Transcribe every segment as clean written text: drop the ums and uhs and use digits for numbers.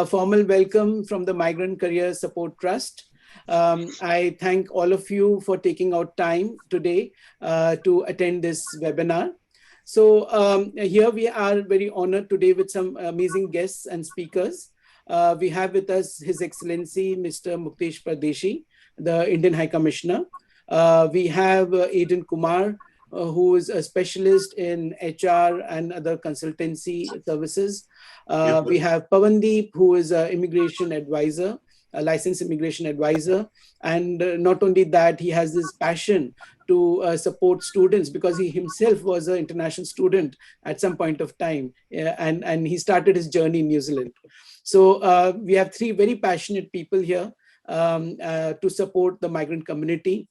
formal welcome from the Migrant Career Support Trust. I thank all of you for taking out time today to attend this webinar. So here we are very honored today with some amazing guests and speakers. We have with us His Excellency Mr. Muktesh Pardeshi, the Indian High Commissioner. We have Aiden Kumar, who is a specialist in HR and other consultancy services. We have Pavandeep, who is an immigration advisor, a licensed immigration advisor. And not only that, he has this passion to support students because he himself was an international student at some point of time. And he started his journey in New Zealand. So we have three very passionate people here to support the migrant community.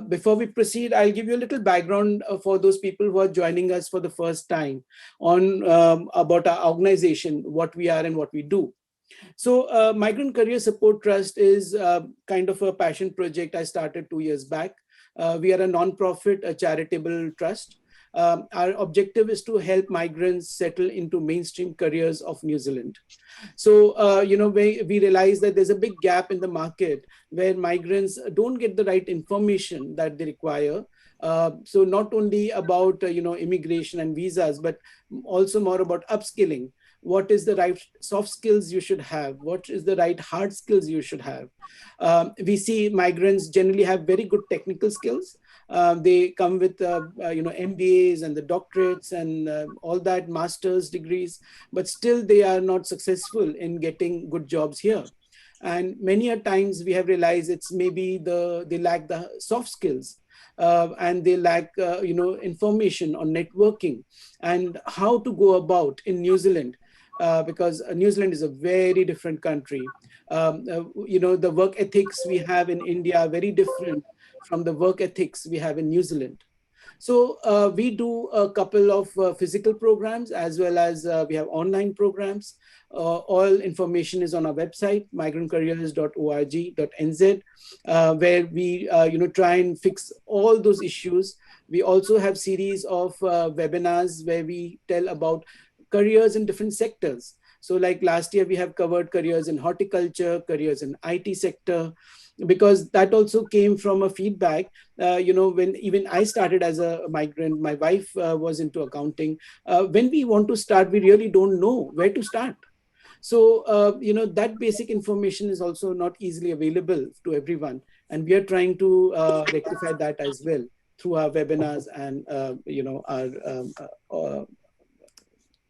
Before we proceed, I'll give you a little background for those people who are joining us for the first time on about our organization, what we are and what we do. So Migrant Career Support Trust is kind of a passion project I started 2 years back. We are a non-profit, a charitable trust. Our objective is to help migrants settle into mainstream careers of New Zealand. So, we realize that there's a big gap in the market where migrants don't get the right information that they require. So not only about, immigration and visas, but also more about upskilling. What is the right soft skills you should have? What is the right hard skills you should have? We see migrants generally have very good technical skills. They come with, MBAs and the doctorates and all that, master's degrees, but still they are not successful in getting good jobs here. And many a times we have realized it's maybe they lack the soft skills. And they lack, information on networking and how to go about in New Zealand. Because New Zealand is a very different country. The work ethics we have in India are very different from the work ethics we have in New Zealand. So we do a couple of physical programs as well as we have online programs. All information is on our website, migrantcareers.org.nz, where we try and fix all those issues. We also have series of webinars where we tell about careers in different sectors. So like last year, we have covered careers in horticulture, careers in IT sector, because that also came from a feedback, when even I started as a migrant, my wife was into accounting. When we want to start, we really don't know where to start. So, that basic information is also not easily available to everyone. And we are trying to rectify that as well through our webinars and, our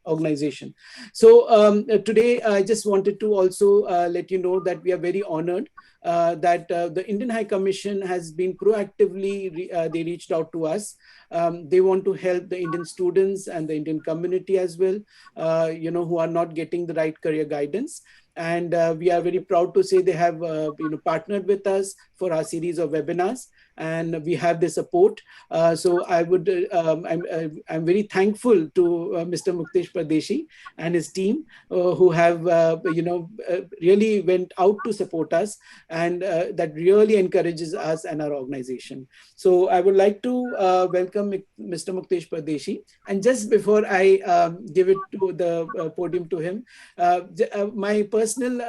organization. So today I just wanted to also let you know that we are very honored that the Indian High Commission has been proactively, they reached out to us. They want to help the Indian students and the Indian community as well, who are not getting the right career guidance. And we are very proud to say they have partnered with us for our series of webinars, and we have the support. So I would, I'm very thankful to Mr. Muktesh Pardeshi and his team who have, really went out to support us, and that really encourages us and our organization. So I would like to welcome Mr. Muktesh Pardeshi. And just before I give it to the podium to him, my personal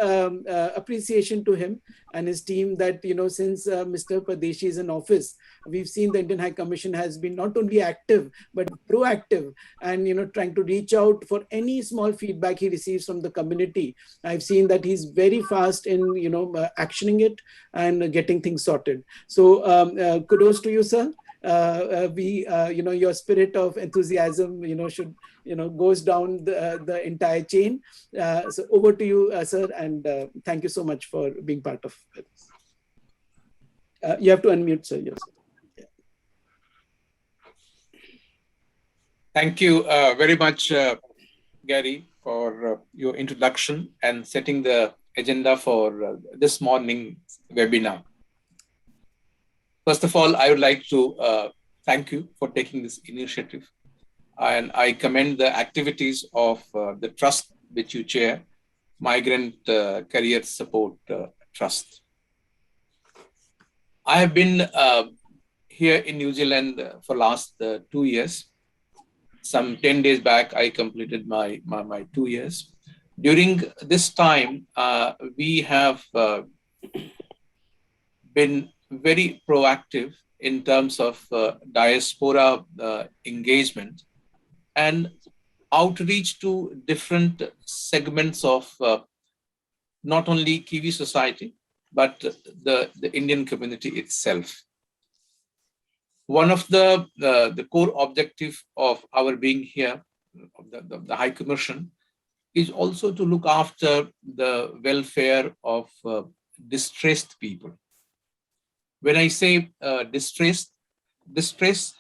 appreciation to him and his team that, since Mr. Pardeshi is in office, we've seen the Indian High Commission has been not only active, but proactive and, trying to reach out for any small feedback he receives from the community. I've seen that he's very fast in, actioning it and getting things sorted. So kudos to you, sir. Your spirit of enthusiasm, should, goes down the entire chain. So over to you, sir, and thank you so much for being part of it. You have to unmute, sir. Yes. Yeah. Thank you very much, Gary, for your introduction and setting the agenda for this morning webinar. First of all, I would like to thank you for taking this initiative. And I commend the activities of the trust which you chair, Migrant Career Support Trust. I have been here in New Zealand for last 2 years. Some 10 days back, I completed my 2 years. During this time, we have been very proactive in terms of diaspora engagement and outreach to different segments of not only Kiwi society, but the Indian community itself. One of the core objective of our being here, of the High Commission, is also to look after the welfare of distressed people. When I say distress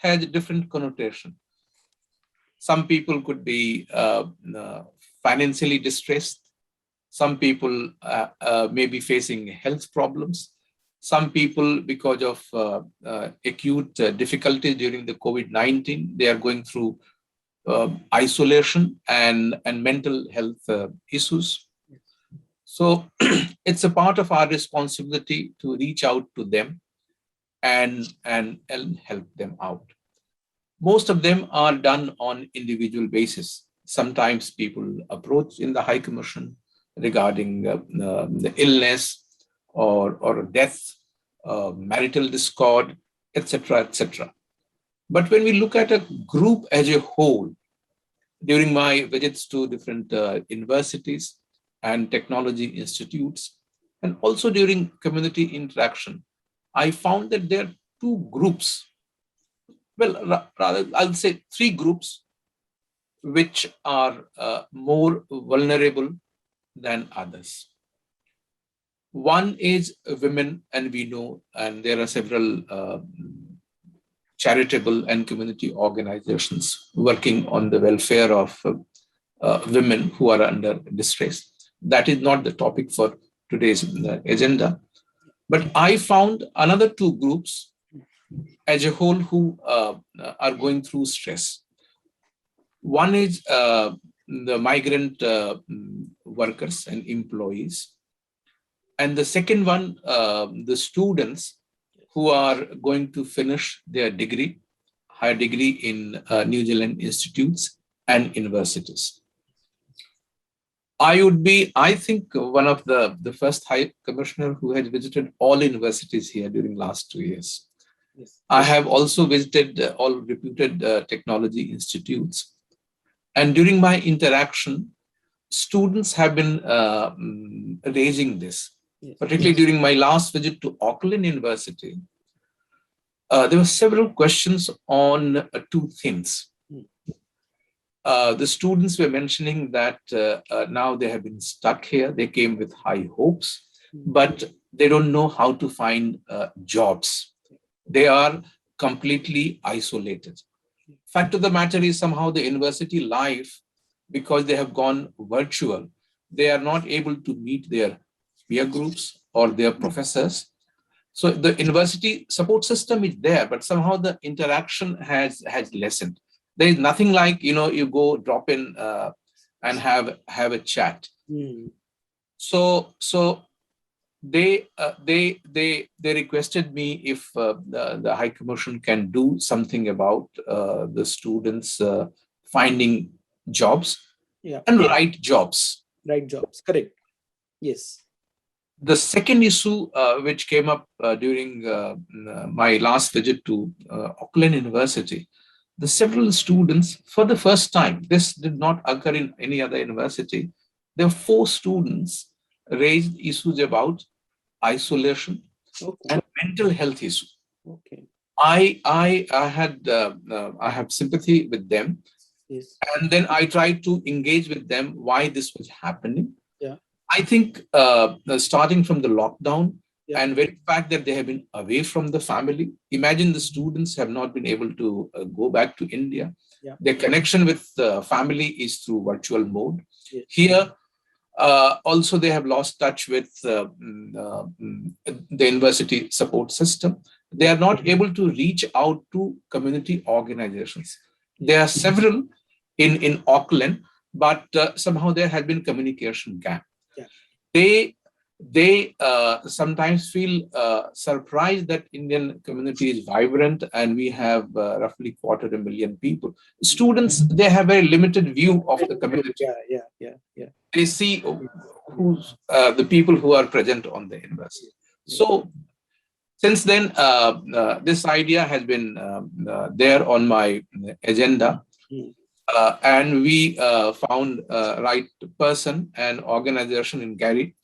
has a different connotation. Some people could be financially distressed. Some people may be facing health problems. Some people, because of acute difficulties during the COVID-19, they are going through isolation and mental health issues. So it's a part of our responsibility to reach out to them and help them out. Most of them are done on individual basis. Sometimes people approach in the High Commission regarding the illness or death, marital discord, etc., etc. But when we look at a group as a whole, during my visits to different universities and technology institutes, and also during community interaction, I found that there are two groups, well, rather, I'll say three groups, which are more vulnerable than others. One is women, and we know, and there are several charitable and community organizations working on the welfare of women who are under distress. That is not the topic for today's agenda. But I found another two groups as a whole who are going through stress. One is the migrant workers and employees. And the second one, the students who are going to finish their degree, higher degree in New Zealand institutes and universities. I would be, I think, one of the first High Commissioner who has visited all universities here during last 2 years. Yes. I have also visited all reputed technology institutes. And during my interaction, students have been raising this. Yes. Particularly during my last visit to Auckland University, there were several questions on two things. The students were mentioning that now they have been stuck here. They came with high hopes, but they don't know how to find jobs. They are completely isolated. Fact of the matter is, somehow the university life, because they have gone virtual, they are not able to meet their peer groups or their professors. So the university support system is there, but somehow the interaction has lessened. There is nothing like, you go drop in and have a chat. So they requested me if the High Commission can do something about the students finding jobs and right jobs. Right jobs, correct. Yes. The second issue which came up during my last visit to Auckland University, the several students, for the first time, this did not occur in any other university, there were 4 students raised issues about isolation and mental health issues. Okay. I have sympathy with them. Yes. And then I tried to engage with them why this was happening. Yeah. I think starting from the lockdown and very fact that they have been away from the family. Imagine the students have not been able to go back to India. Yeah. Their connection with the family is through virtual mode. Yes. Here, also they have lost touch with the university support system. They are not able to reach out to community organizations. There are several in Auckland, but somehow there had been communication gap. Yeah. they sometimes feel surprised that Indian community is vibrant and we have roughly 250,000 people. Students, they have a limited view of the community. Yeah, yeah, yeah, yeah. They see Yes, who's the people who are present on the university. yes, So since then, this idea has been there on my agenda, mm. and we found right person and organization in Gary.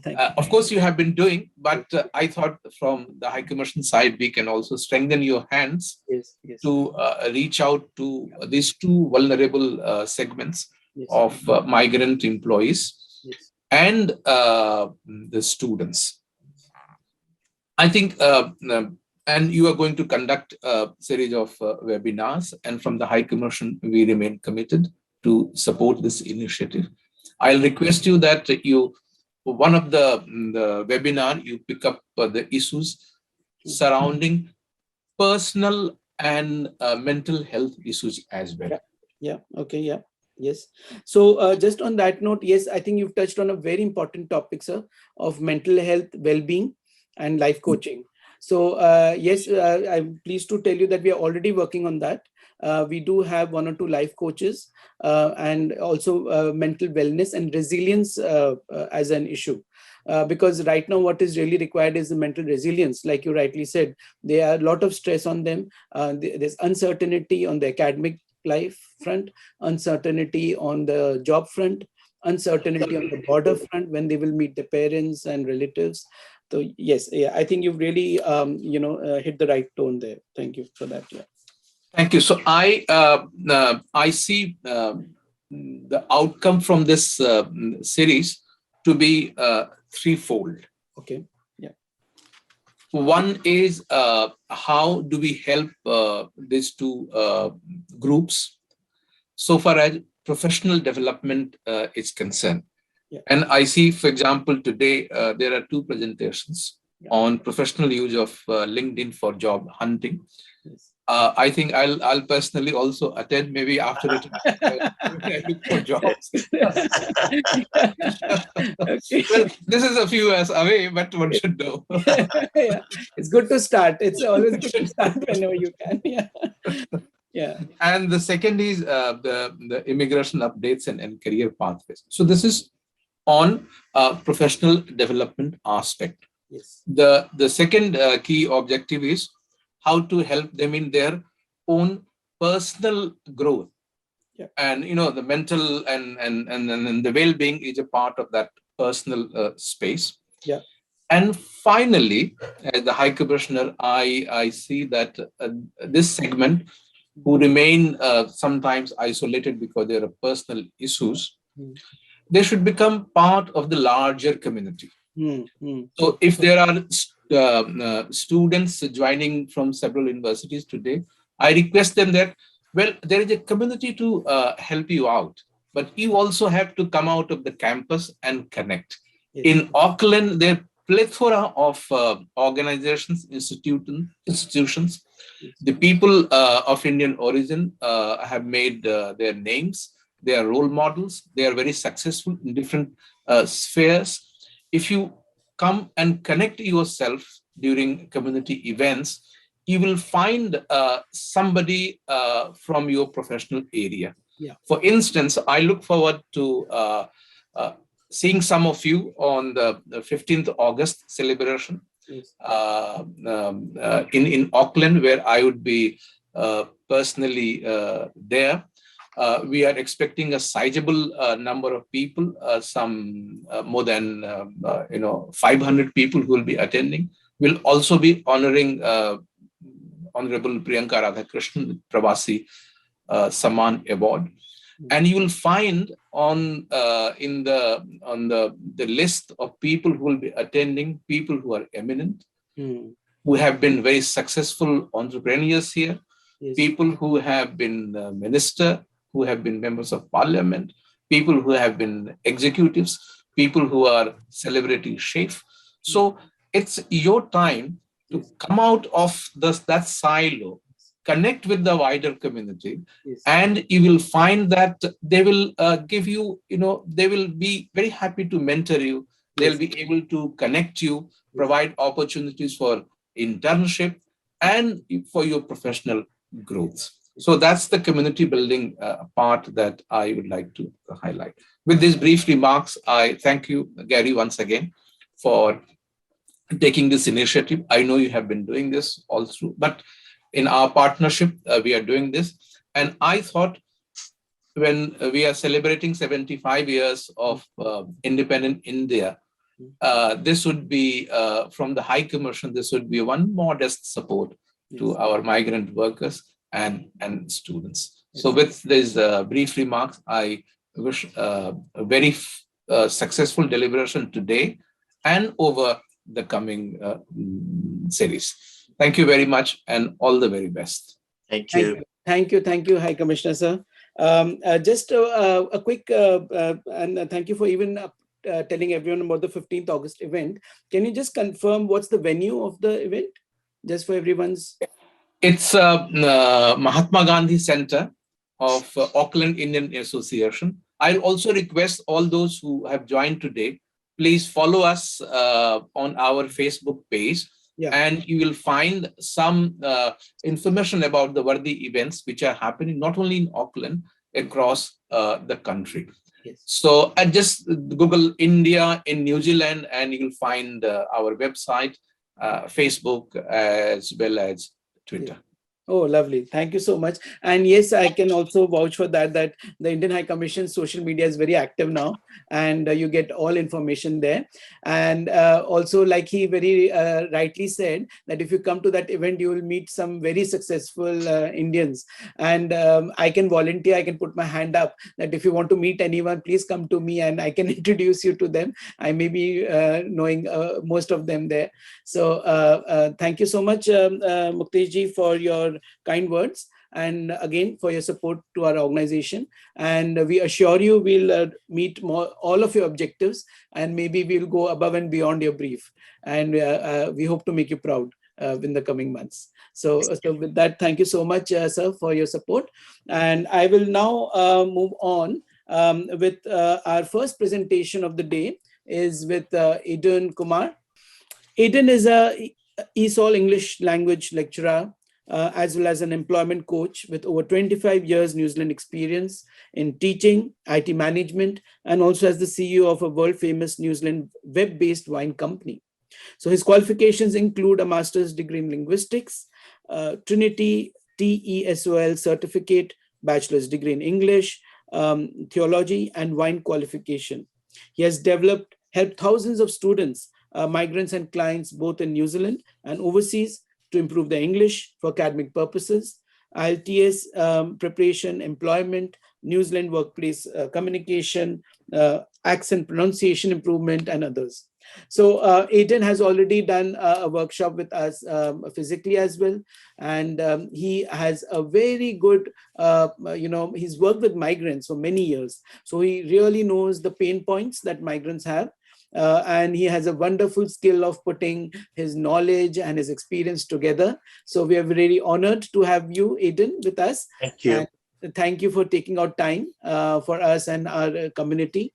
Thank you. Of course, you have been doing, but I thought from the High Commission side, we can also strengthen your hands Yes, yes, to reach out to these two vulnerable segments yes, of migrant employees yes. and the students. I think, and you are going to conduct a series of webinars, and from the High Commission, we remain committed to support this initiative. I'll request you that you, one of the webinar, you pick up the issues surrounding personal and mental health issues as well. Yeah, yeah, okay, yeah, yes. So just on that note, yes, I think you've touched on a very important topic, sir, of mental health, well-being, and life coaching. So yes, I'm pleased to tell you that we are already working on that. We do have one or two life coaches and also mental wellness and resilience as an issue. Because right now, what is really required is the mental resilience. Like you rightly said, there are a lot of stress on them. There's uncertainty on the academic life front, uncertainty on the job front, uncertainty on the border front when they will meet their parents and relatives. So yes, yeah, I think you've really hit the right tone there. Thank you for that. Yeah. Thank you. So I see the outcome from this series to be threefold. Okay. Yeah. One is how do we help these two groups so far as professional development is concerned. Yeah. And I see, for example, today there are two presentations on professional use of LinkedIn for job hunting. Yes. I think I'll personally also attend maybe after it. I look for jobs. Okay. Well, this is a few years away, but one should know. Yeah. It's good to start. It's always good to start whenever you can. Yeah. Yeah. And the second is the immigration updates and career pathways. So this is on professional development aspect. Yes. The second key objective is how to help them in their own personal growth. Yeah. And the mental and the well-being is a part of that personal space. Yeah. And finally, as the High Commissioner, I see that this segment who remain sometimes isolated because there are personal issues, they should become part of the larger community. So if there are students joining from several universities today, I request them that, well, there is a community to help you out, but you also have to come out of the campus and connect. Yes. In Auckland, there are plethora of organizations, institutions. The people of Indian origin have made their names. They are role models. They are very successful in different spheres. If you come and connect yourself during community events, you will find somebody from your professional area. Yeah. For instance, I look forward to seeing some of you on the 15th August celebration. Yes. In Auckland, where I would be personally there. We are expecting a sizable number of people, some more than 500 people who will be attending. We'll also be honoring Honorable Priyanka Radhakrishnan with Pravasi Saman Award. And you will find on the list of people who will be attending, people who are eminent, who have been very successful entrepreneurs here, yes. People who have been minister, who have been members of parliament, people who have been executives, people who are celebrity chef. So it's your time to come out of that silo, connect with the wider community, yes. And you will find that they will give you, they will be very happy to mentor you They'll be able to connect you, provide opportunities for internship and for your professional growth. So that's the community building part that I would like to highlight. With these brief remarks, I thank you, Gary, once again for taking this initiative. I know you have been doing this all through, but in our partnership, we are doing this. And I thought when we are celebrating 75 years of independent India, this would be, from the High Commission, this would be one modest support to our migrant workers and students. So with these brief remarks, I wish a very successful deliberation today and over the coming series. Thank you very much and all the very best. Thank you. Thank you, High Commissioner, sir. Just a quick, and thank you for even telling everyone about the 15th August event. Can you just confirm what's the venue of the event, just for everyone's? It's Mahatma Gandhi Center of Auckland Indian Association. I'll also request all those who have joined today, please follow us on our Facebook page. And you will find some information about the worthy events which are happening not only in Auckland, across the country. So I just Google India in New Zealand and you'll find our website, Facebook, as well as Twitter. Oh, lovely. Thank you so much. And yes, I can also vouch for that the Indian High Commission's social media is very active now, and you get all information there. And also, like he very rightly said, that if you come to that event, you will meet some very successful Indians. And I can volunteer, I can put my hand up that if you want to meet anyone, please come to me and I can introduce you to them. I may be knowing most of them there. So thank you so much, Muktesh ji, for your kind words, and again for your support to our organization. And we assure you we'll meet all of your objectives, and maybe we'll go above and beyond your brief, and we hope to make you proud in the coming months. So with that, thank you so much, sir, for your support. And I will now move on with our first presentation of the day is with Aiden Kumar. Aiden is a ESOL English language lecturer, as well as an employment coach with over 25 years New Zealand experience in teaching, IT management, and also as the CEO of a world-famous New Zealand web-based wine company. So his qualifications include a master's degree in linguistics, Trinity TESOL certificate, bachelor's degree in English, theology, and wine qualification. He has helped thousands of students, migrants and clients, both in New Zealand and overseas, to improve their English for academic purposes, IELTS preparation, employment, New Zealand workplace communication, accent pronunciation improvement, and others. So Aiden has already done a workshop with us physically as well. And he has a very good, he's worked with migrants for many years. So he really knows the pain points that migrants have. And he has a wonderful skill of putting his knowledge and his experience together. So we are really honored to have you, Aiden, with us. Thank you. And thank you for taking out time for us and our community.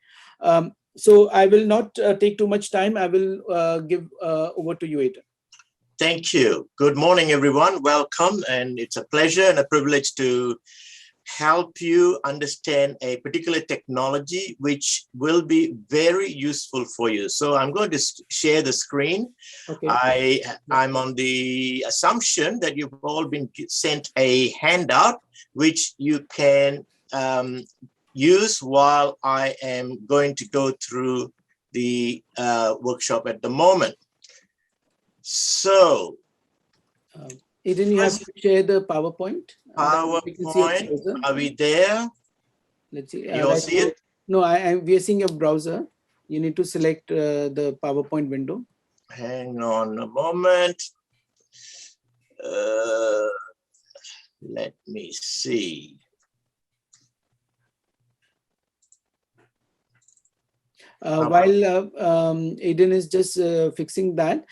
So I will not take too much time. I will give over to you, Aiden. Thank you. Good morning, everyone. Welcome. And it's a pleasure and a privilege to help you understand a particular technology which will be very useful for you. So I'm going to share the screen. Okay. I'm on the assumption that you've all been sent a handout which you can use while I am going to go through the workshop at the moment. So Aiden, you have to share the PowerPoint. PowerPoint, are we there? Let's see. You all see it? No, we are seeing your browser. You need to select the PowerPoint window. Hang on a moment. Let me see. While Aiden is just fixing that,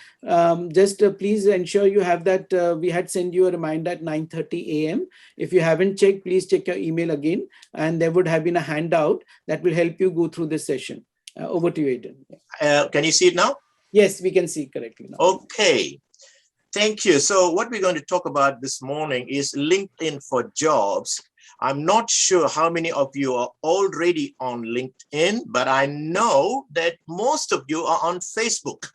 just please ensure you have that. We had sent you a reminder at 9:30 a.m. If you haven't checked, please check your email again, and there would have been a handout that will help you go through this session. Over to you, Aiden. Can you see it now? Yes, we can see correctly now. Okay. Thank you. So what we're going to talk about this morning is LinkedIn for Jobs. I'm not sure how many of you are already on LinkedIn, but I know that most of you are on Facebook.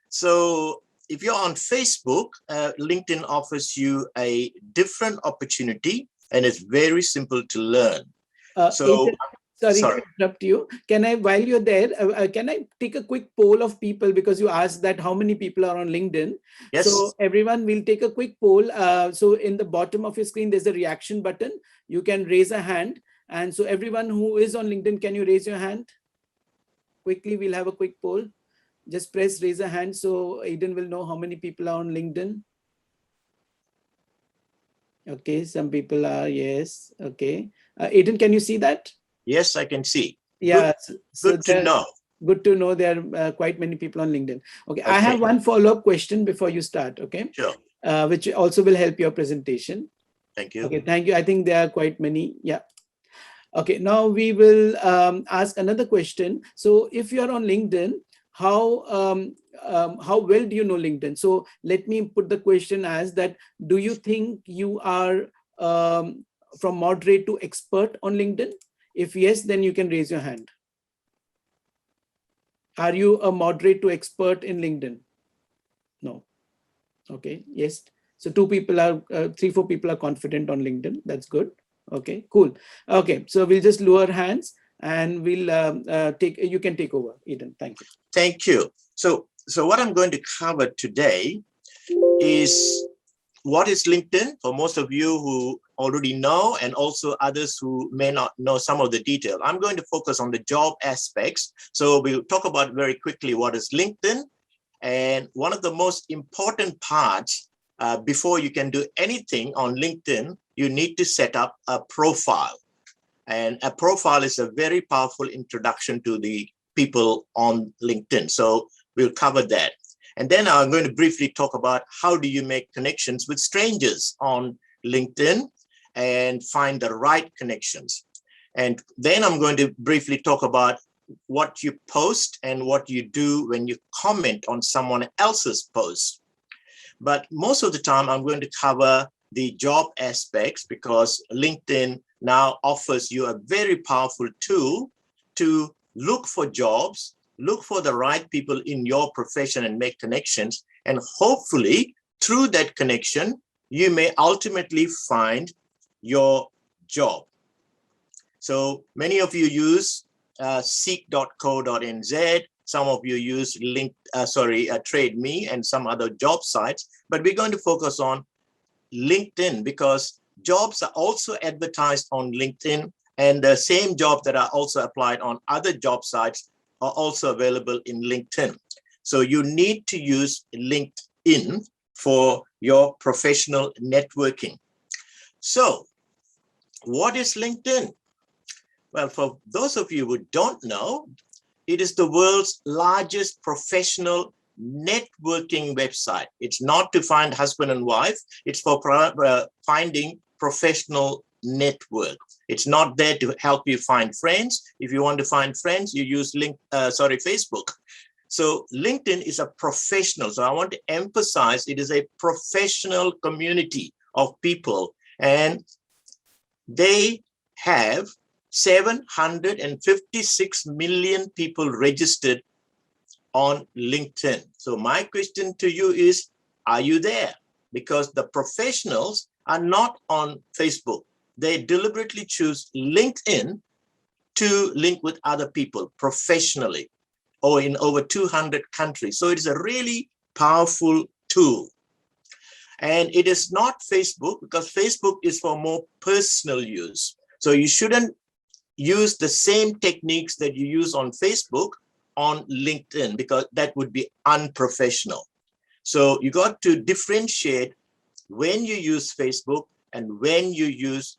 So if you're on Facebook, LinkedIn offers you a different opportunity, and it's very simple to learn. Aiden, sorry to interrupt you. Can I, while you're there, can I take a quick poll of people, because you asked that how many people are on LinkedIn? Yes. So everyone will take a quick poll. So in the bottom of your screen, there's a reaction button. You can raise a hand. And so everyone who is on LinkedIn, can you raise your hand? Quickly, we'll have a quick poll. Just press raise a hand so Aiden will know how many people are on LinkedIn. Okay, some people are, yes. Okay. Aiden, can you see that? Yes, I can see. Yeah. Good to know. Good to know there are quite many people on LinkedIn. Okay, I have one follow-up question before you start, okay? Sure. Which also will help your presentation. Thank you. Okay, thank you. I think there are quite many. Yeah. Okay, now we will ask another question. So if you're on LinkedIn, how well do you know LinkedIn? So let me put the question as that, do you think you are from moderate to expert on LinkedIn? If yes, then you can raise your hand. Are you a moderate to expert in LinkedIn? No. Okay, yes. So 3, 4 people are confident on LinkedIn. That's good. Okay, cool. Okay, so we'll just lower hands and we'll you can take over, Aiden. Thank you. Thank you. So what I'm going to cover today is what is LinkedIn for most of you who already know, and also others who may not know some of the detail. I'm going to focus on the job aspects. So we'll talk about very quickly what is LinkedIn. And one of the most important parts before you can do anything on LinkedIn, you need to set up a profile. And a profile is a very powerful introduction to the people on LinkedIn. So we'll cover that. And then I'm going to briefly talk about how do you make connections with strangers on LinkedIn and find the right connections. And then I'm going to briefly talk about what you post and what you do when you comment on someone else's post. But most of the time, I'm going to cover the job aspects, because LinkedIn now offers you a very powerful tool to look for jobs, look for the right people in your profession and make connections. And hopefully through that connection, you may ultimately find your job. So many of you use seek.co.nz. Some of you use TradeMe and some other job sites, but we're going to focus on LinkedIn because jobs are also advertised on LinkedIn, and the same jobs that are also applied on other job sites are also available in LinkedIn. So you need to use LinkedIn for your professional networking. So what is LinkedIn? Well, for those of you who don't know, it is the world's largest professional networking website. It's not to find husband and wife. It's for finding professional network. It's not there to help you find friends. If you want to find friends, you use Facebook. So LinkedIn is a professional. So I want to emphasize it is a professional community of people, and they have 756 million people registered on LinkedIn. So my question to you is, are you there? Because the professionals are not on Facebook. They deliberately choose LinkedIn to link with other people professionally, or in over 200 countries. So it is a really powerful tool. And it is not Facebook, because Facebook is for more personal use. So you shouldn't use the same techniques that you use on Facebook on LinkedIn, because that would be unprofessional. So you got to differentiate when you use Facebook and when you use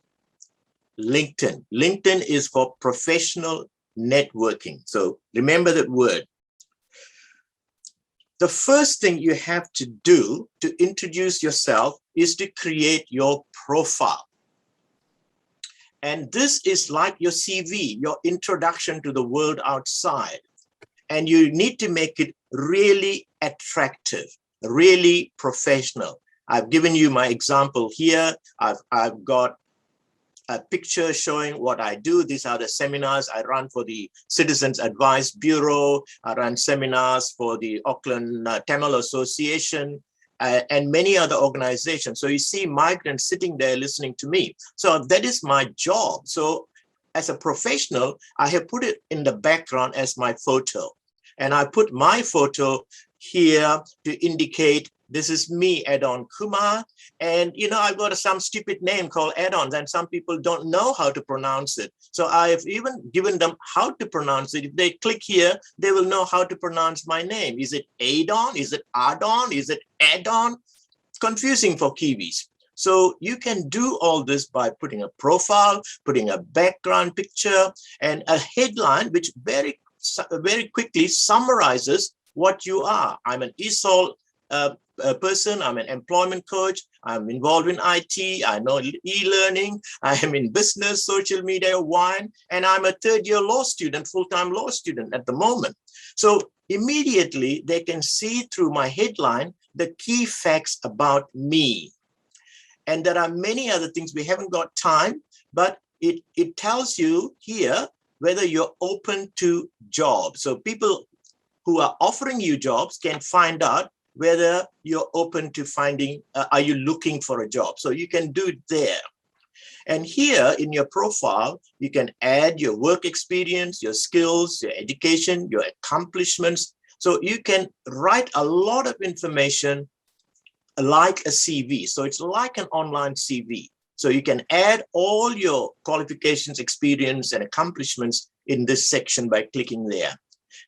LinkedIn. LinkedIn is for professional networking. So remember that word. The first thing you have to do to introduce yourself is to create your profile. And this is like your CV, your introduction to the world outside. And you need to make it really attractive, really professional. I've given you my example here. I've got a picture showing what I do. These are the seminars I run for the Citizens Advice Bureau. I run seminars for the Auckland Tamil Association and many other organizations. So you see migrants sitting there listening to me. So that is my job. So as a professional, I have put it in the background as my photo. And I put my photo here to indicate this is me, Aiden Kumar. And, you know, I've got some stupid name called add-ons and some people don't know how to pronounce it. So I've even given them how to pronounce it. If they click here, they will know how to pronounce my name. Is it Aiden? Is it Adon? Is it Addon? Confusing for Kiwis. So you can do all this by putting a profile, putting a background picture and a headline, which very quickly summarizes what you are. I'm an ESOL person, I'm an employment coach, I'm involved in IT, I know e-learning, I am in business, social media, wine, and I'm a third-year law student, full-time law student at the moment. So immediately they can see through my headline the key facts about me. And there are many other things. We haven't got time, but it tells you here whether you're open to jobs. So people who are offering you jobs can find out whether you're open to finding, are you looking for a job? So you can do it there. And here in your profile, you can add your work experience, your skills, your education, your accomplishments. So you can write a lot of information like a CV. So it's like an online CV. So you can add all your qualifications, experience, and accomplishments in this section by clicking there.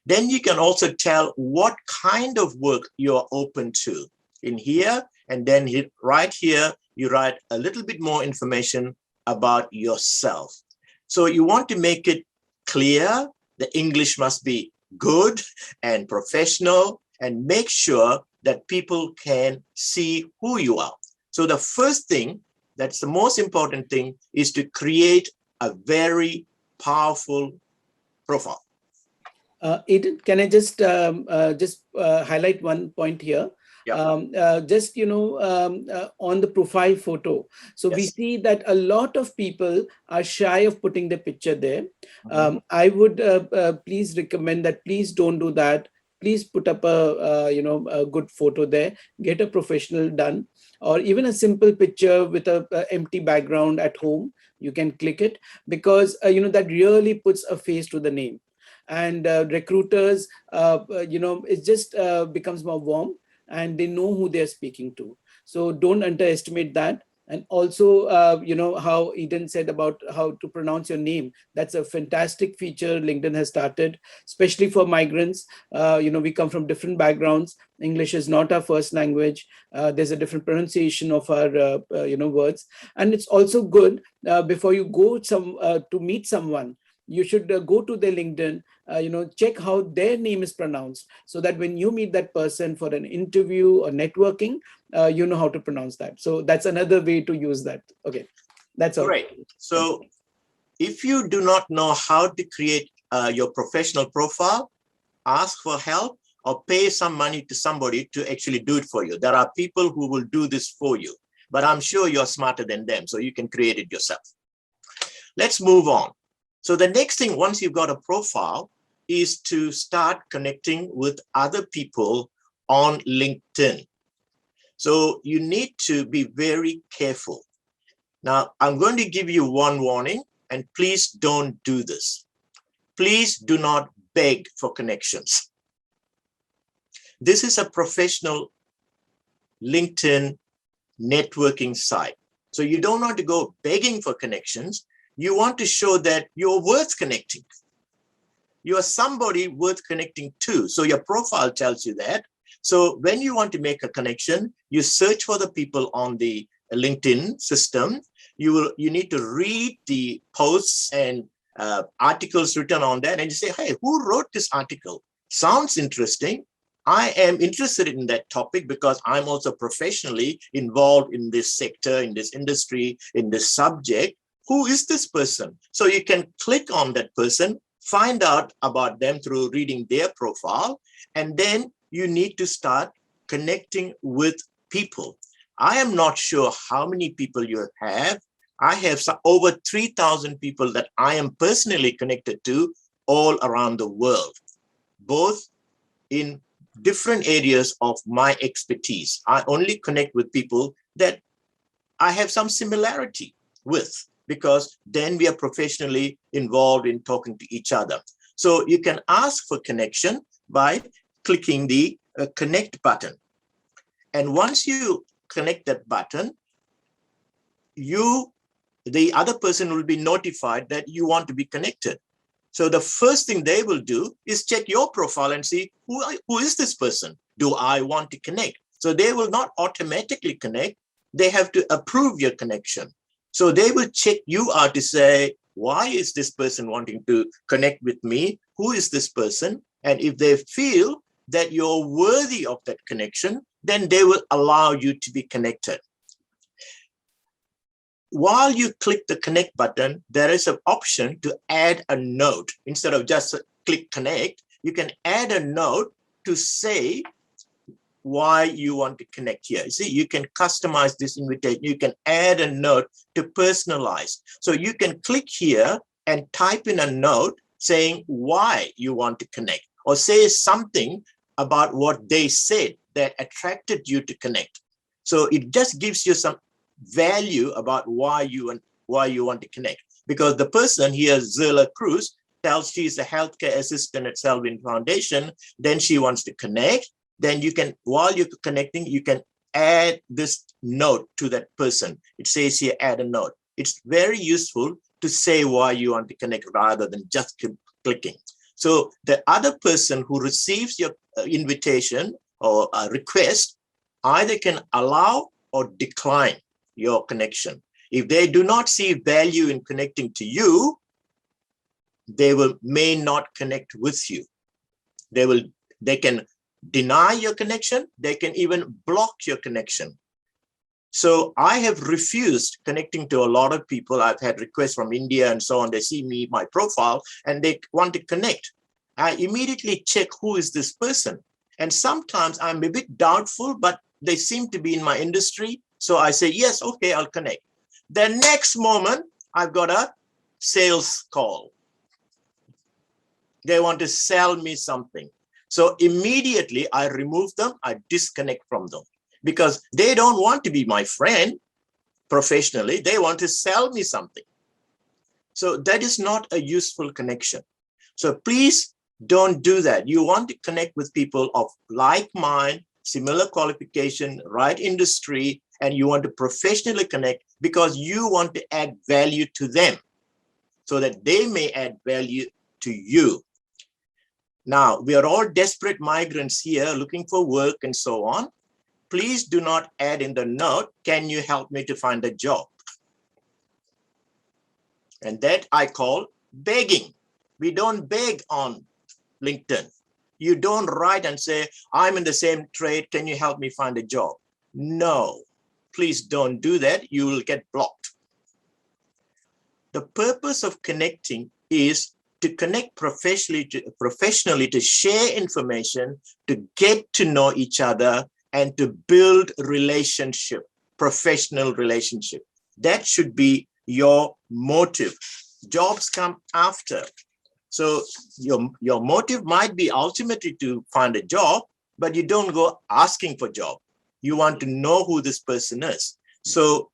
Then you can also tell what kind of work you're open to in here. And then right here, you write a little bit more information about yourself. So you want to make it clear. The English must be good and professional and make sure that people can see who you are. So the first thing, that's the most important thing, is to create a very powerful profile. Aiden, can I just highlight one point here? Yeah. Just, you know, on the profile photo. So we see that a lot of people are shy of putting the picture there. I would please recommend that please don't do that. Please put up a good photo there, get a professional done, or even a simple picture with a empty background at home. You can click it because, that really puts a face to the name. And recruiters, it just becomes more warm and they know who they're speaking to. So don't underestimate that. And also, how Eden said about how to pronounce your name. That's a fantastic feature LinkedIn has started, especially for migrants. We come from different backgrounds. English is not our first language. There's a different pronunciation of our, words. And it's also good before you go to meet someone, you should go to their LinkedIn, check how their name is pronounced so that when you meet that person for an interview or networking, you know how to pronounce that. So that's another way to use that. Okay, that's all. Great. So if you do not know how to create your professional profile, ask for help or pay some money to somebody to actually do it for you. There are people who will do this for you, but I'm sure you're smarter than them, so you can create it yourself. Let's move on. So the next thing, once you've got a profile, is to start connecting with other people on LinkedIn. So you need to be very careful. Now, I'm going to give you one warning, and please don't do this. Please do not beg for connections. This is a professional LinkedIn networking site. So you don't want to go begging for connections. You want to show that you're worth connecting. You are somebody worth connecting to. So your profile tells you that. So when you want to make a connection, you search for the people on the LinkedIn system. You need to read the posts and articles written on that, and you say, hey, who wrote this article? Sounds interesting. I am interested in that topic because I'm also professionally involved in this sector, in this industry, in this subject. who is this person? So you can click on that person, find out about them through reading their profile, and then you need to start connecting with people. I am not sure how many people you have. I have over 3,000 people that I am personally connected to all around the world, both in different areas of my expertise. I only connect with people that I have some similarity with, because then we are professionally involved in talking to each other. So you can ask for connection by clicking the connect button. And once you connect that button, the other person will be notified that you want to be connected. So the first thing they will do is check your profile and see who is this person? Do I want to connect? So they will not automatically connect. They have to approve your connection. So they will check you out to say, why is this person wanting to connect with me? Who is this person? And if they feel that you're worthy of that connection, then they will allow you to be connected. While you click the connect button, there is an option to add a note. Instead of just click connect, you can add a note to say why you want to connect here. You see, you can customize this invitation. You can add a note to personalize. So you can click here and type in a note saying why you want to connect, or say something about what they said that attracted you to connect. So it just gives you some value about why you want to connect. Because the person here, Zilla Cruz, tells she's a healthcare assistant at Selvin Foundation, then she wants to connect. Then you can, while you're connecting, you can add this note to that person. It says here, add a note. It's very useful to say why you want to connect rather than just keep clicking. So the other person who receives your invitation or a request either can allow or decline your connection. If they do not see value in connecting to you, they may not connect with you. They can deny your connection. They can even block your connection. So I have refused connecting to a lot of people. I've had requests from India and so on. They see my profile and they want to connect. I immediately check who is this person. And sometimes I'm a bit doubtful, but they seem to be in my industry. So I say, yes, okay, I'll connect. The next moment, I've got a sales call. They want to sell me something. So immediately I remove them, I disconnect from them, because they don't want to be my friend professionally. They want to sell me something. So that is not a useful connection. So please don't do that. You want to connect with people of like mind, similar qualification, right industry, and you want to professionally connect because you want to add value to them so that they may add value to you. Now, we are all desperate migrants here looking for work and so on. Please do not add in the note, can you help me to find a job? And that I call begging. We don't beg on LinkedIn. You don't write and say, I'm in the same trade, can you help me find a job? No, please don't do that. You will get blocked. The purpose of connecting is to connect professionally to share information, to get to know each other, and to build relationship, professional relationship. That should be your motive. Jobs come after. So your motive might be ultimately to find a job, but you don't go asking for a job. You want to know who this person is. So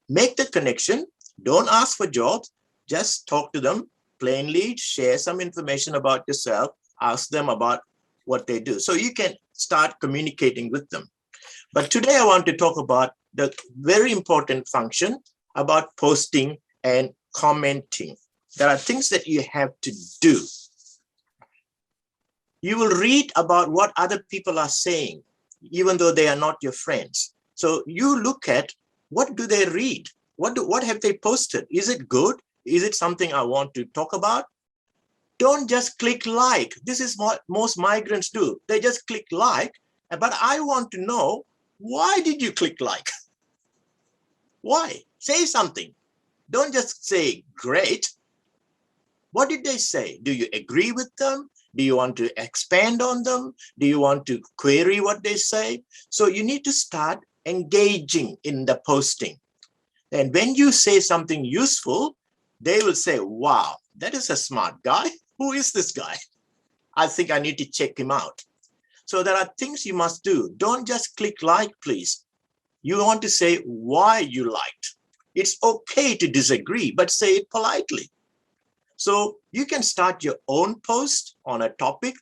make the connection. Don't ask for jobs. Just talk to them plainly, share some information about yourself, ask them about what they do. So you can start communicating with them. But today I want to talk about the very important function about posting and commenting. There are things that you have to do. You will read about what other people are saying, even though they are not your friends. So you look at what do they read? What have they posted? Is it good? Is it something I want to talk about? Don't just click like. This is what most migrants do. They just click like, but I want to know, why did you click like? Why? Say something. Don't just say, great. What did they say? Do you agree with them? Do you want to expand on them? Do you want to query what they say? So you need to start engaging in the posting. And when you say something useful, they will say, wow, that is a smart guy. Who is this guy? I think I need to check him out. So there are things you must do. Don't just click like, please. You want to say why you liked. It's okay to disagree, but say it politely. So you can start your own post on a topic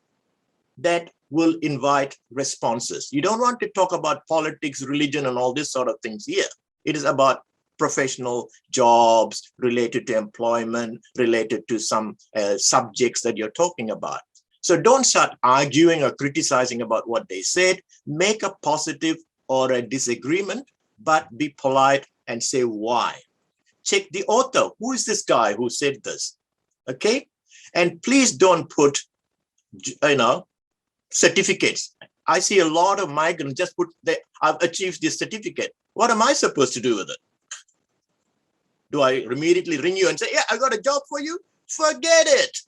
that will invite responses. You don't want to talk about politics, religion, and all this sort of things here. It is about professional jobs related to employment, related to some subjects that you're talking about. So don't start arguing or criticizing about what they said. Make a positive or a disagreement, but be polite and say why. Check the author. Who is this guy who said this? Okay. And please don't put, certificates. I see a lot of migrants just put, I've achieved this certificate. What am I supposed to do with it? Do I immediately ring you and say, yeah, I got a job for you? Forget it.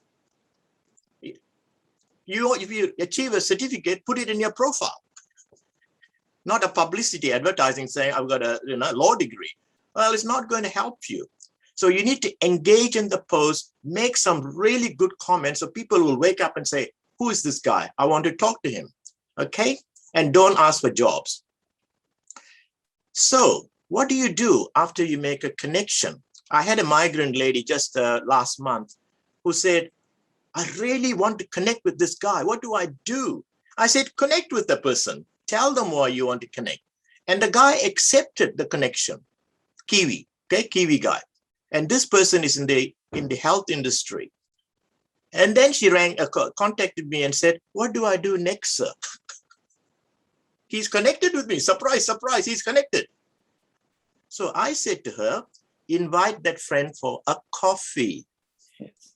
If you achieve a certificate, put it in your profile. Not a publicity advertising saying I've got a law degree. Well, it's not going to help you. So you need to engage in the post, make some really good comments so people will wake up and say, who is this guy? I want to talk to him. Okay? And don't ask for jobs. So what do you do after you make a connection? I had a migrant lady just last month who said, I really want to connect with this guy. What do I do? I said, connect with the person. Tell them why you want to connect. And the guy accepted the connection. Kiwi, okay, Kiwi guy. And this person is in the health industry. And then she contacted me and said, what do I do next, sir? He's connected with me. Surprise, surprise, he's connected. So I said to her, invite that friend for a coffee. Yes.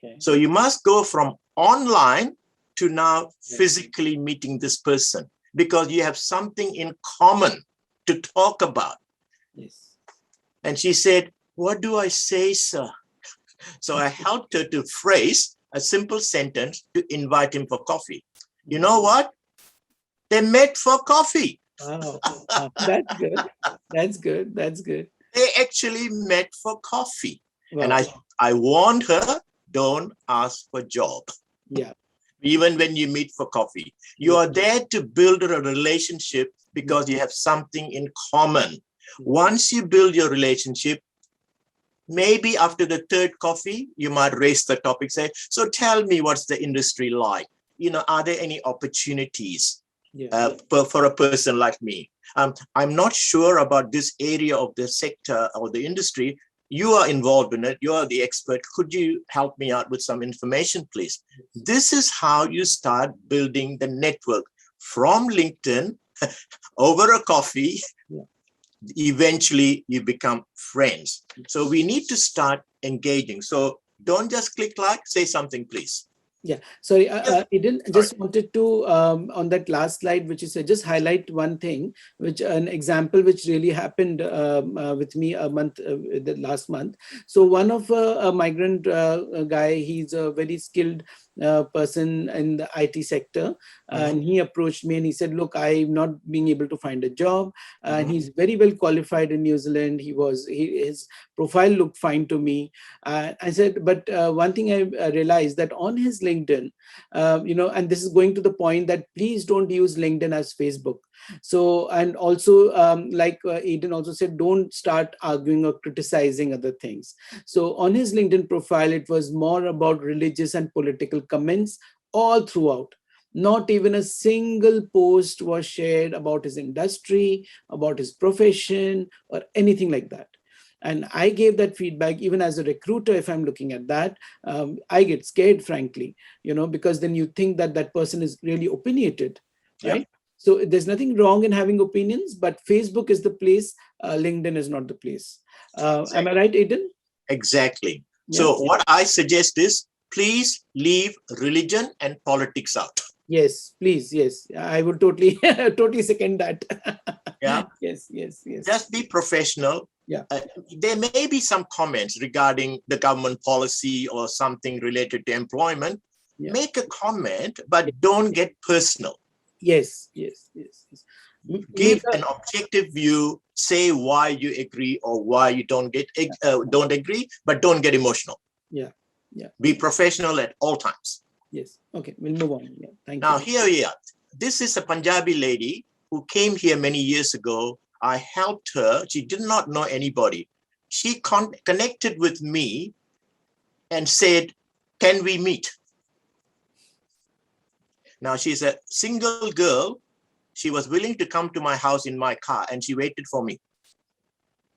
Okay. So you must go from online to now physically meeting this person because you have something in common to talk about. Yes. And she said, what do I say, sir? So I helped her to phrase a simple sentence to invite him for coffee. You know what? They met for coffee. Wow. That's good. That's good. That's good. They actually met for coffee. Wow. And I warned her, don't ask for job. Yeah. Even when you meet for coffee. You are there to build a relationship because you have something in common. Once you build your relationship, maybe after the third coffee, you might raise the topic, say, so tell me what's the industry like? Are there any opportunities for a person like me? I'm not sure about this area of the sector or the industry. You are involved in it. You are the expert. Could you help me out with some information, please? This is how you start building the network from LinkedIn over a coffee. Eventually you become friends. So we need to start engaging. So don't just click like, say something, please. Yeah, sorry, Aiden, just wanted to, on that last slide, which you said, just highlight one thing, an example which really happened with me the last month. So one of a migrant guy, he's a very skilled person in the IT sector, and he approached me and he said, look, I'm not being able to find a job, and he's very well qualified in New Zealand. His profile looked fine to me. I said, but one thing I realized that on his LinkedIn, and this is going to the point that please don't use LinkedIn as Facebook. So, and also like Aiden also said, don't start arguing or criticizing other things. So on his LinkedIn profile, it was more about religious and political comments all throughout. Not even a single post was shared about his industry, about his profession, or anything like that. And I gave that feedback. Even as a recruiter, if I'm looking at that, I get scared, frankly, because then you think that that person is really opinionated, right? Yeah. So there's nothing wrong in having opinions, but Facebook is the place. LinkedIn is not the place. Exactly. Am I right, Aiden? Exactly. Yeah. So what I suggest is, please leave religion and politics out. Yes, please. Yes, I would totally second that. Yeah. Yes. Just be professional. Yeah. There may be some comments regarding the government policy or something related to employment. Yeah. Make a comment, but don't get personal. Yes. Give an objective view. Say why you agree or why you don't agree, but don't get emotional. Yeah. Be professional at all times. Yes. Okay, we'll move on. Yeah. Thank you. Now here we are. This is a Punjabi lady who came here many years ago. I helped her. She did not know anybody. She connected with me and said, "Can we meet?" Now she's a single girl. She was willing to come to my house in my car and she waited for me.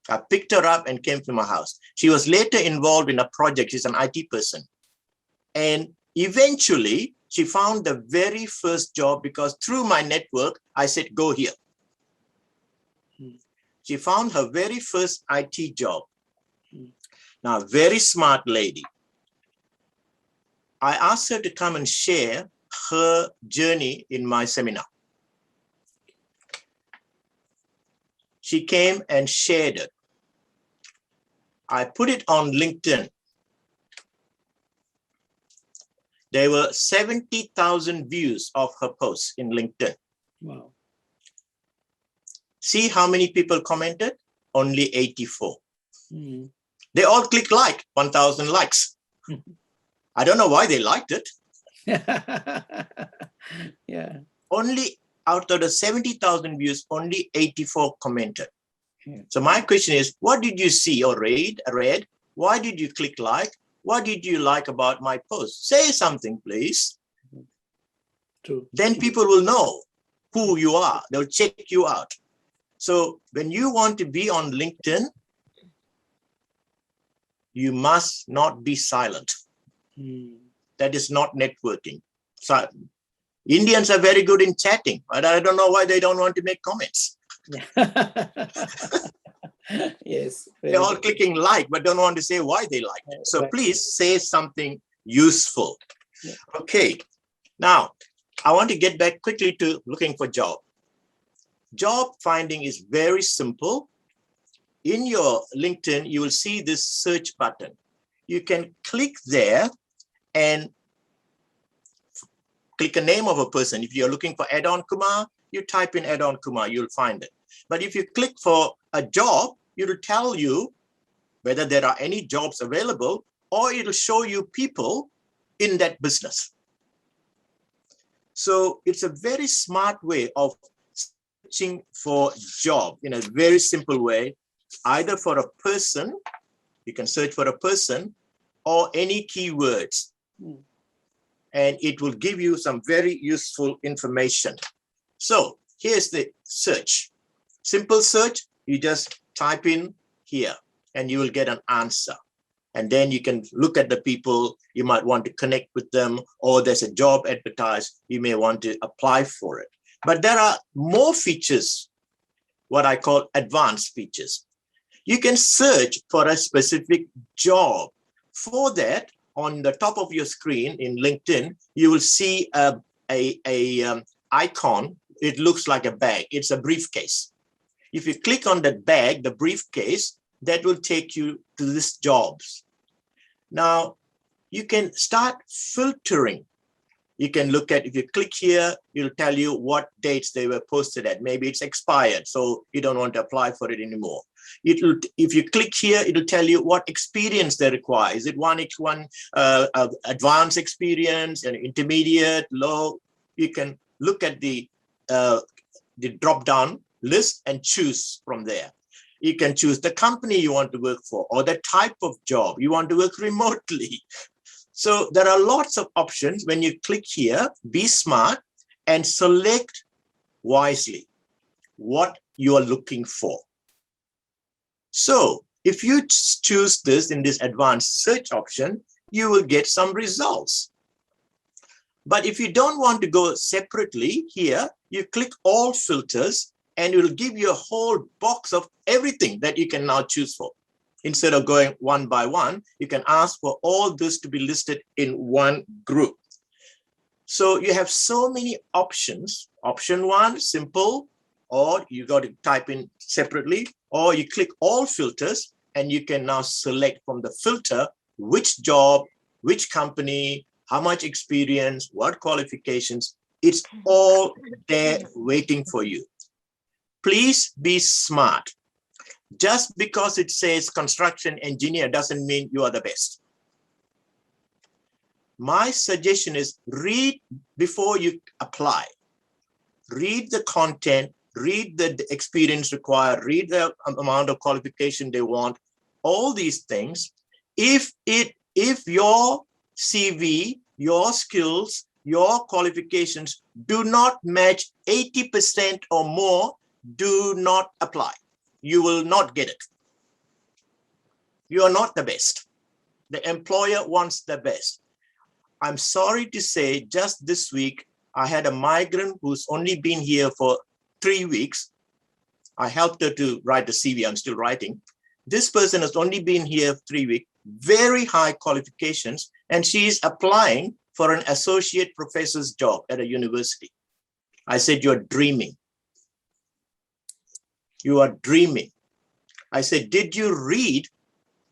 I picked her up and came to my house. She was later involved in a project. She's an IT person. And eventually she found the very first job because through my network, I said, "Go here." She found her very first IT job. Now, very smart lady. I asked her to come and share her journey in my seminar. She came and shared it. I put it on LinkedIn. There were 70,000 views of her posts in LinkedIn. Wow. See how many people commented? Only 84. Mm. They all click like, 1,000 likes. I don't know why they liked it. Yeah. Only out of the 70,000 views, only 84 commented. Yeah. So my question is, what did you see or read? Why did you click like? What did you like about my post? Say something, please. True. Then people will know who you are. They'll check you out. So when you want to be on LinkedIn, you must not be silent. That is not networking. So Indians are very good in chatting, but I don't know why they don't want to make comments. Yes. They're all clicking like, but don't want to say why they like it. So please say something useful. Yeah. Okay. Now, I want to get back quickly to looking for job. Job finding is very simple. In your LinkedIn, you will see this search button. You can click there and click a name of a person. If you're looking for Aiden Kumar, you type in Aiden Kumar, you'll find it. But if you click for a job, it'll tell you whether there are any jobs available, or it'll show you people in that business. So it's a very smart way of searching for job in a very simple way, either for a person, you can search for a person, or any keywords. And it will give you some very useful information. So here's the search. Simple search, you just type in here and you will get an answer. And then you can look at the people, you might want to connect with them, or there's a job advertised, you may want to apply for it. But there are more features, what I call advanced features. You can search for a specific job. For that, on the top of your screen in LinkedIn, you will see a icon. It looks like a bag. It's a briefcase. If you click on that bag, the briefcase, that will take you to these jobs. Now, you can start filtering. You can look at, if you click here, it'll tell you what dates they were posted at. Maybe it's expired, so you don't want to apply for it anymore. If you click here, it'll tell you what experience they require. Is it one advanced experience, an intermediate, low? You can look at the drop-down list and choose from there. You can choose the company you want to work for or the type of job. You want to work remotely. So there are lots of options. When you click here, be smart and select wisely what you are looking for. So if you choose this in this advanced search option, you will get some results. But if you don't want to go separately here, you click all filters and it will give you a whole box of everything that you can now choose for. Instead of going one by one, you can ask for all this to be listed in one group. So you have so many options. Option one, simple, or you got to type in separately. or you click all filters, and you can now select from the filter which job, which company, how much experience, what qualifications. It's all there waiting for you. Please be smart. Just because it says construction engineer doesn't mean you are the best. My suggestion is read before you apply. Read the content, read the experience required, read the amount of qualification they want, all these things. If your CV, your skills, your qualifications do not match 80% or more, do not apply. You will not get it. You are not the best. The employer wants the best. I'm sorry to say, just this week, I had a migrant who's only been here for 3 weeks. I helped her to write a CV. I'm still writing. This person has only been here 3 weeks, very high qualifications, and she's applying for an associate professor's job at a university. I said, you're dreaming. You are dreaming. I said, did you read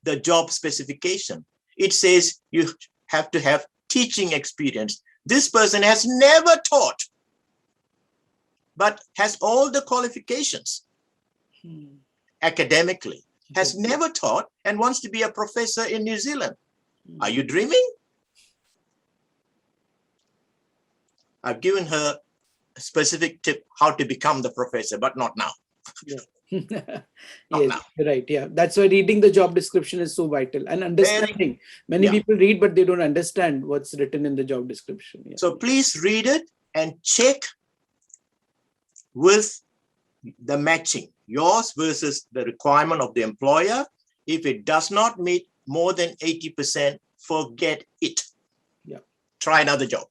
the job specification? It says you have to have teaching experience. This person has never taught, but has all the qualifications academically, has never taught and wants to be a professor in New Zealand. Are you dreaming? I've given her a specific tip how to become the professor, but not now. Yeah. Not Yes, now. you're right. Yeah, that's why reading the job description is so vital, and understanding. Many people read, but they don't understand what's written in the job description. Yeah. So please read it and check with the matching, yours versus the requirement of the employer. If it does not meet more than 80%, forget it. Yeah. Try another job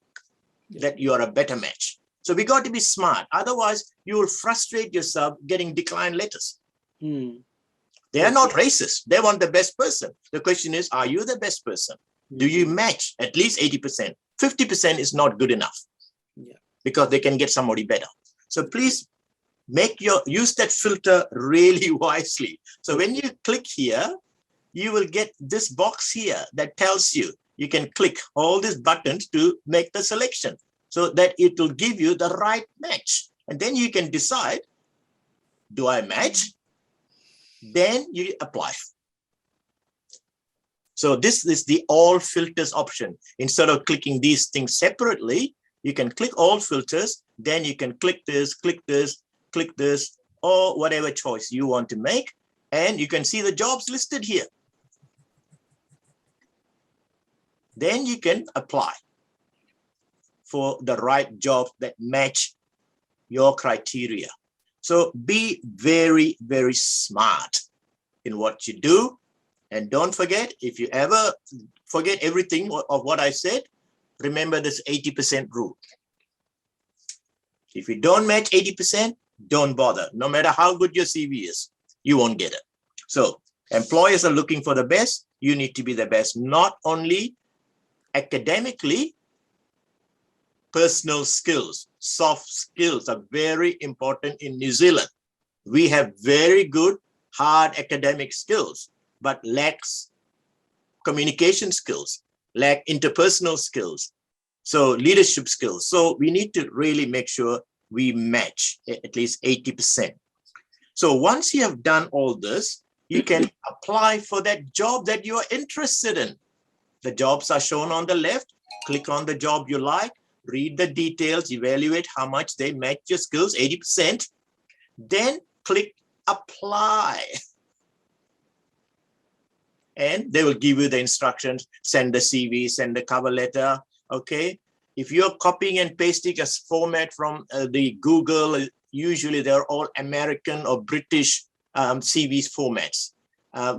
that you are a better match. So we got to be smart. Otherwise, you will frustrate yourself getting declined letters. They are not racist. They want the best person. The question is, are you the best person? Do you match at least 80%? 50% is not good enough because they can get somebody better. So please use that filter really wisely. So when you click here, you will get this box here that tells you, you can click all these buttons to make the selection, so that it will give you the right match. And then you can decide, do I match? Then you apply. So this is the all filters option. Instead of clicking these things separately, you can click all filters, then you can click this, or whatever choice you want to make. And you can see the jobs listed here. Then you can apply for the right job that match your criteria. So be very, very smart in what you do. And don't forget, if you ever forget everything of what I said, remember this 80% rule. If you don't match 80%, don't bother. No matter how good your CV is, you won't get it. So employers are looking for the best. You need to be the best, not only academically. Personal skills, soft skills are very important in New Zealand. We have very good hard academic skills, but lacks communication skills, lack interpersonal skills, so leadership skills. So we need to really make sure we match at least 80%. So once you have done all this, you can apply for that job that you are interested in. The jobs are shown on the left. Click on the job you like. Read the details, evaluate how much they match your skills, 80%. Then click apply. And they will give you the instructions, send the CV, send the cover letter, okay? If you're copying and pasting a format from the Google, usually they're all American or British CVs formats.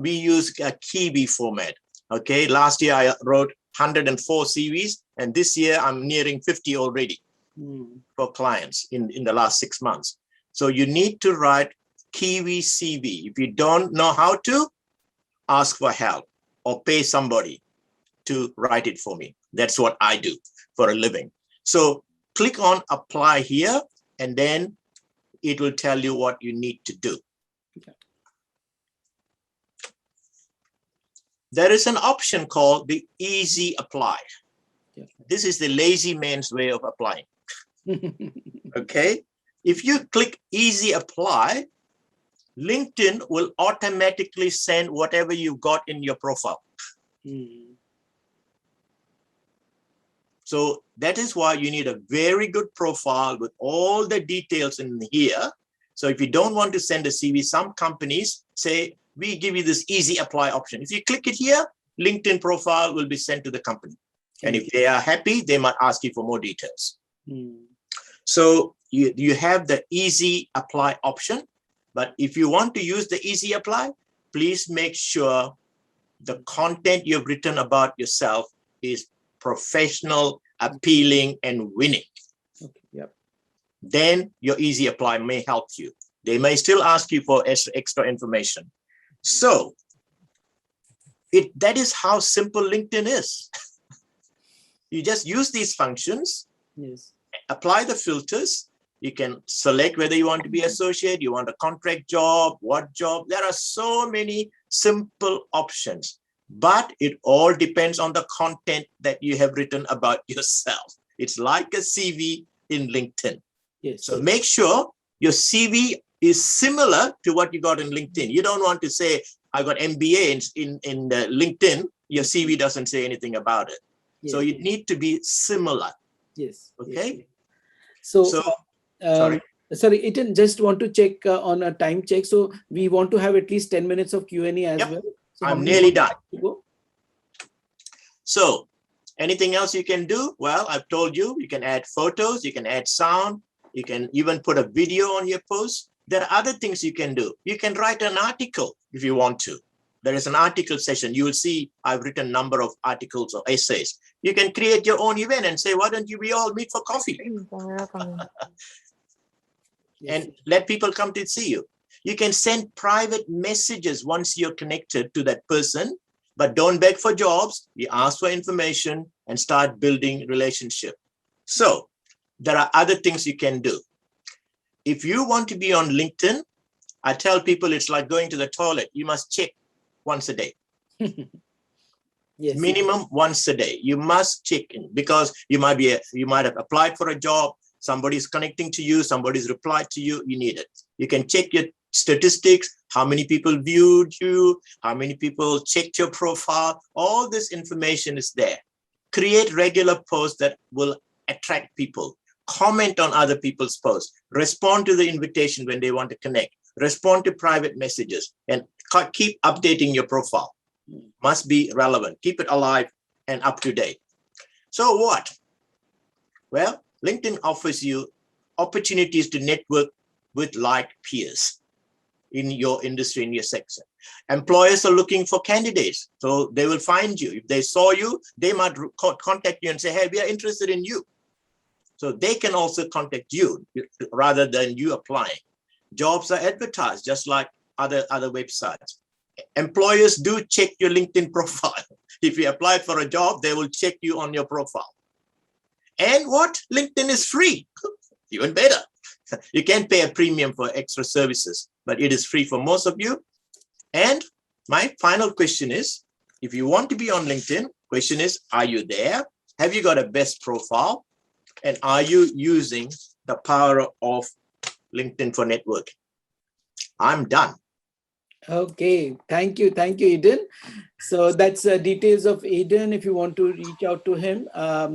We use a Kiwi format, okay? Last year I wrote 104 CVs, and this year I'm nearing 50 already for clients in the last 6 months. So you need to write Kiwi CV. If you don't know how to, ask for help or pay somebody to write it for me. That's what I do for a living. So click on apply here, and then it will tell you what you need to do. there is an option called the easy apply. Yeah. This is the lazy man's way of applying. Okay. If you click easy apply, LinkedIn will automatically send whatever you got in your profile. So that is why you need a very good profile with all the details in here. So if you don't want to send a CV, some companies say, we give you this easy apply option. If you click it here, LinkedIn profile will be sent to the company. And if they are happy, they might ask you for more details. So you have the easy apply option. But if you want to use the easy apply, please make sure the content you've written about yourself is professional, appealing, and winning. Okay. Yep. Then your easy apply may help you. They may still ask you for extra information. So that is how simple LinkedIn is. You just use these functions, Yes. apply the filters. You can select whether you want to be associate, you want a contract job, what job. There are so many simple options, but it all depends on the content that you have written about yourself. It's like a CV in LinkedIn. Yes. So make sure your CV is similar to what you got in LinkedIn. You don't want to say, I got MBA in LinkedIn. Your CV doesn't say anything about it. Yes. So you need to be similar. Yes. Okay. Yes. So sorry. Sorry, Aiden, just want to check on a time check. So we want to have at least 10 minutes of Q&A as well. So I'm nearly done. Go? So anything else you can do? Well, I've told you, you can add photos, you can add sound, you can even put a video on your post. There are other things you can do. You can write an article if you want to. There is an article session. You will see I've written a number of articles or essays. You can create your own event and say, why don't we all meet for coffee? And let people come to see you. You can send private messages once you're connected to that person, but don't beg for jobs. You ask for information and start building relationship. So there are other things you can do. If you want to be on LinkedIn, I tell people it's like going to the toilet. You must check once a day. Yes. Minimum once a day. You must check in because you might have applied for a job. Somebody's connecting to you. Somebody's replied to you. You need it. You can check your statistics, how many people viewed you, how many people checked your profile. All this information is there. Create regular posts that will attract people. Comment on other people's posts. Respond to the invitation when they want to connect. Respond to private messages and keep updating your profile. Must be relevant. Keep it alive and up to date. So what? Well, LinkedIn offers you opportunities to network with like peers in your industry, in your sector. Employers are looking for candidates, so they will find you. If they saw you, they might contact you and say, hey, we are interested in you. So they can also contact you rather than you applying. Jobs are advertised just like other websites. Employers do check your LinkedIn profile. If you apply for a job, they will check you on your profile. And what? LinkedIn is free. Even better. You can pay a premium for extra services, but it is free for most of you. And my final question is, if you want to be on LinkedIn, question is, are you there? Have you got a best profile? And are you using the power of LinkedIn for networking? I'm done. Okay, thank you, Aiden. So that's details of Aiden. If you want to reach out to him,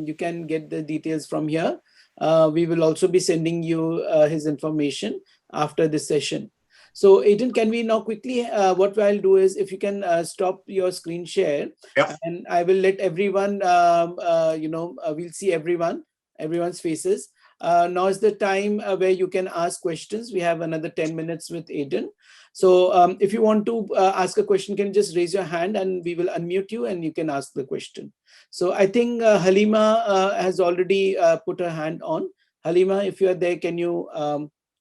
you can get the details from here. We will also be sending you his information after this session. So Aiden, can we now quickly, what I'll do is if you can stop your screen share, Yep. and I will let everyone, we'll see everyone's faces. Now is the time where you can ask questions. We have another 10 minutes with Aiden. So if you want to ask a question, can you just raise your hand and we will unmute you and you can ask the question. So I think Halima has already put her hand on. Halima, if you are there, can you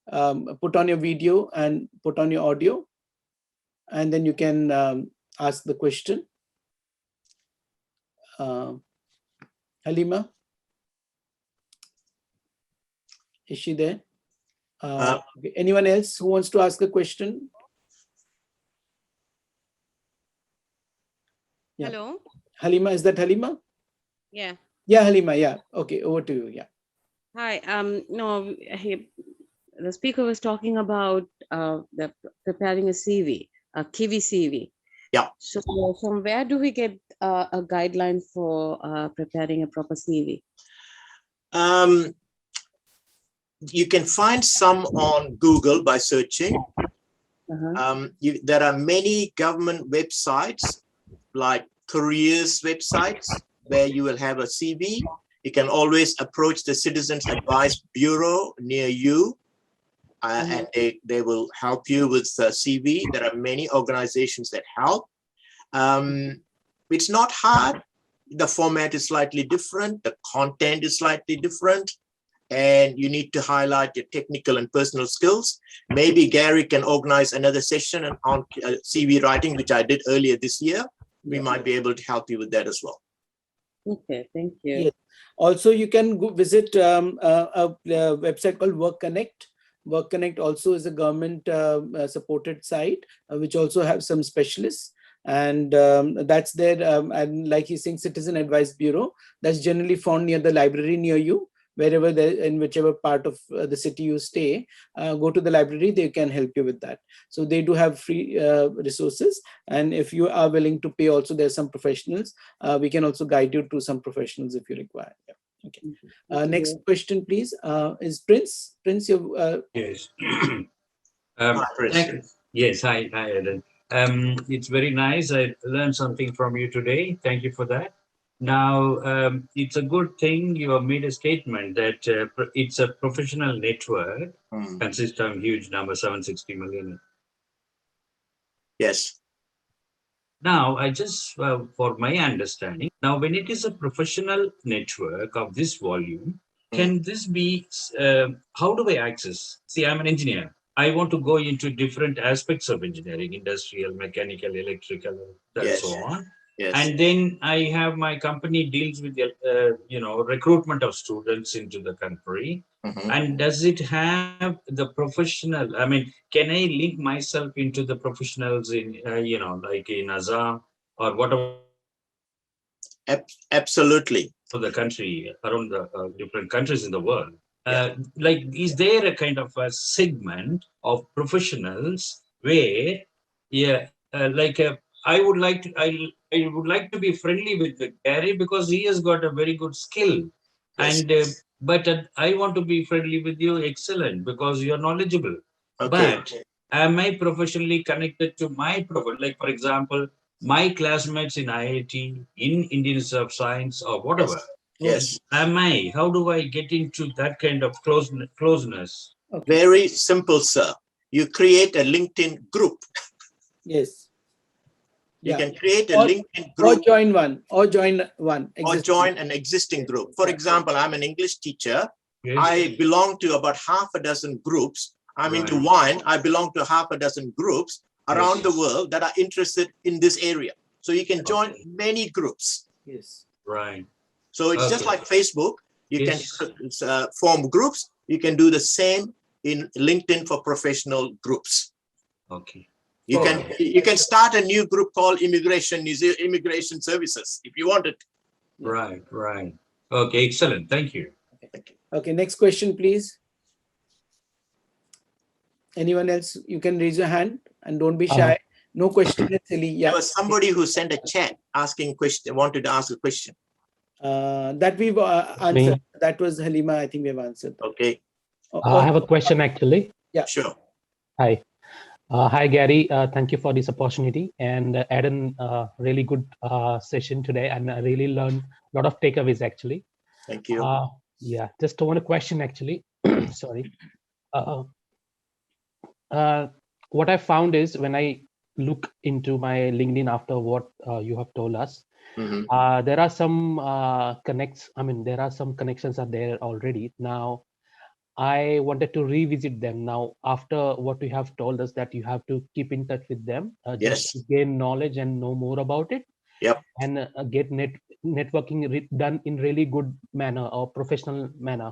put on your video and put on your audio? And then you can ask the question. Halima? Is she there? Okay. Anyone else who wants to ask a question? Yeah. Hello. Halima, is that Halima? Yeah. Yeah, Halima. Yeah. Okay, over to you. Yeah. Hi. No, the speaker was talking about preparing a CV, a Kiwi CV. Yeah. So from where do we get a guideline for preparing a proper CV? Um, you can find some on Google by searching. There are many government websites like careers websites where you will have a CV. You can always approach the Citizens Advice Bureau near you, and they will help you with the CV. There are many organizations that help. It's not hard. The format is slightly different. The content is slightly different. And you need to highlight your technical and personal skills. Maybe Gary can organize another session on CV writing, which I did earlier this year. We might be able to help you with that as well. Okay, thank you. Yes. Also, you can go visit a website called Work Connect. Work Connect also is a government supported site, which also have some specialists. And that's there. And like he's saying, Citizen Advice Bureau, that's generally found near the library near you. Wherever in whichever part of the city you stay, go to the library, they can help you with that. So they do have free resources. And if you are willing to pay also, there's some professionals. We can also guide you to some professionals if you require. Yeah. Okay. Next question, please, is Prince. Prince, you Yes. Hi, Chris. Yes, hi, Aiden. It's very nice. I learned something from you today. Thank you for that. Now, it's a good thing you have made a statement that it's a professional network, consists of huge number, 760 million. Yes. Now, I just, for my understanding, now when it is a professional network of this volume, can this be, how do I access? See, I'm an engineer. I want to go into different aspects of engineering, industrial, mechanical, electrical, and so on. Yes. And then I have my company deals with, recruitment of students into the country. And does it have the professional? I mean, can I link myself into the professionals in, like in Assam or whatever Absolutely. the country, around the different countries in the world? Like, is there a kind of a segment of professionals where, I would like to, I would like to be friendly with Gary because he has got a very good skill, and but I want to be friendly with you, excellent, because you are knowledgeable. But am I professionally connected to my profile? Like, for example, my classmates in IIT, in Indian Institute of Science, or whatever. Yes. Am I? How do I get into that kind of closeness? Okay. Very simple, sir. You create a LinkedIn group. Yes. You can create a LinkedIn group. Or join one. Or join an existing group. For example, I'm an English teacher. Yes. I belong to about half a dozen groups. I'm into wine. I belong to half a dozen groups around the world that are interested in this area. So you can join many groups. Yes. Right. So it's just like Facebook. You can form groups. You can do the same in LinkedIn for professional groups. Okay. You can start a new group called Immigration Services if you want it. Right. Okay, excellent. Thank you. Okay, next question, please. Anyone else? You can raise your hand and don't be shy. No question is silly. Yeah. There was somebody who sent a chat asking question, wanted to ask a question. That we've answered. That was Halima. I think we've answered. Okay. I have a question actually. Yeah. Sure. Hi. Hi, Gary. Thank you for this opportunity. And Aiden, really good session today. And I really learned a lot of takeaways actually. Thank you. Yeah, just one question actually. Sorry. What I found is when I look into my LinkedIn after what you have told us, there are some there are some connections are there already. Now, I wanted to revisit them now after what you have told us that you have to keep in touch with them just to gain knowledge and know more about it. Yep. And get networking done in really good manner or professional manner.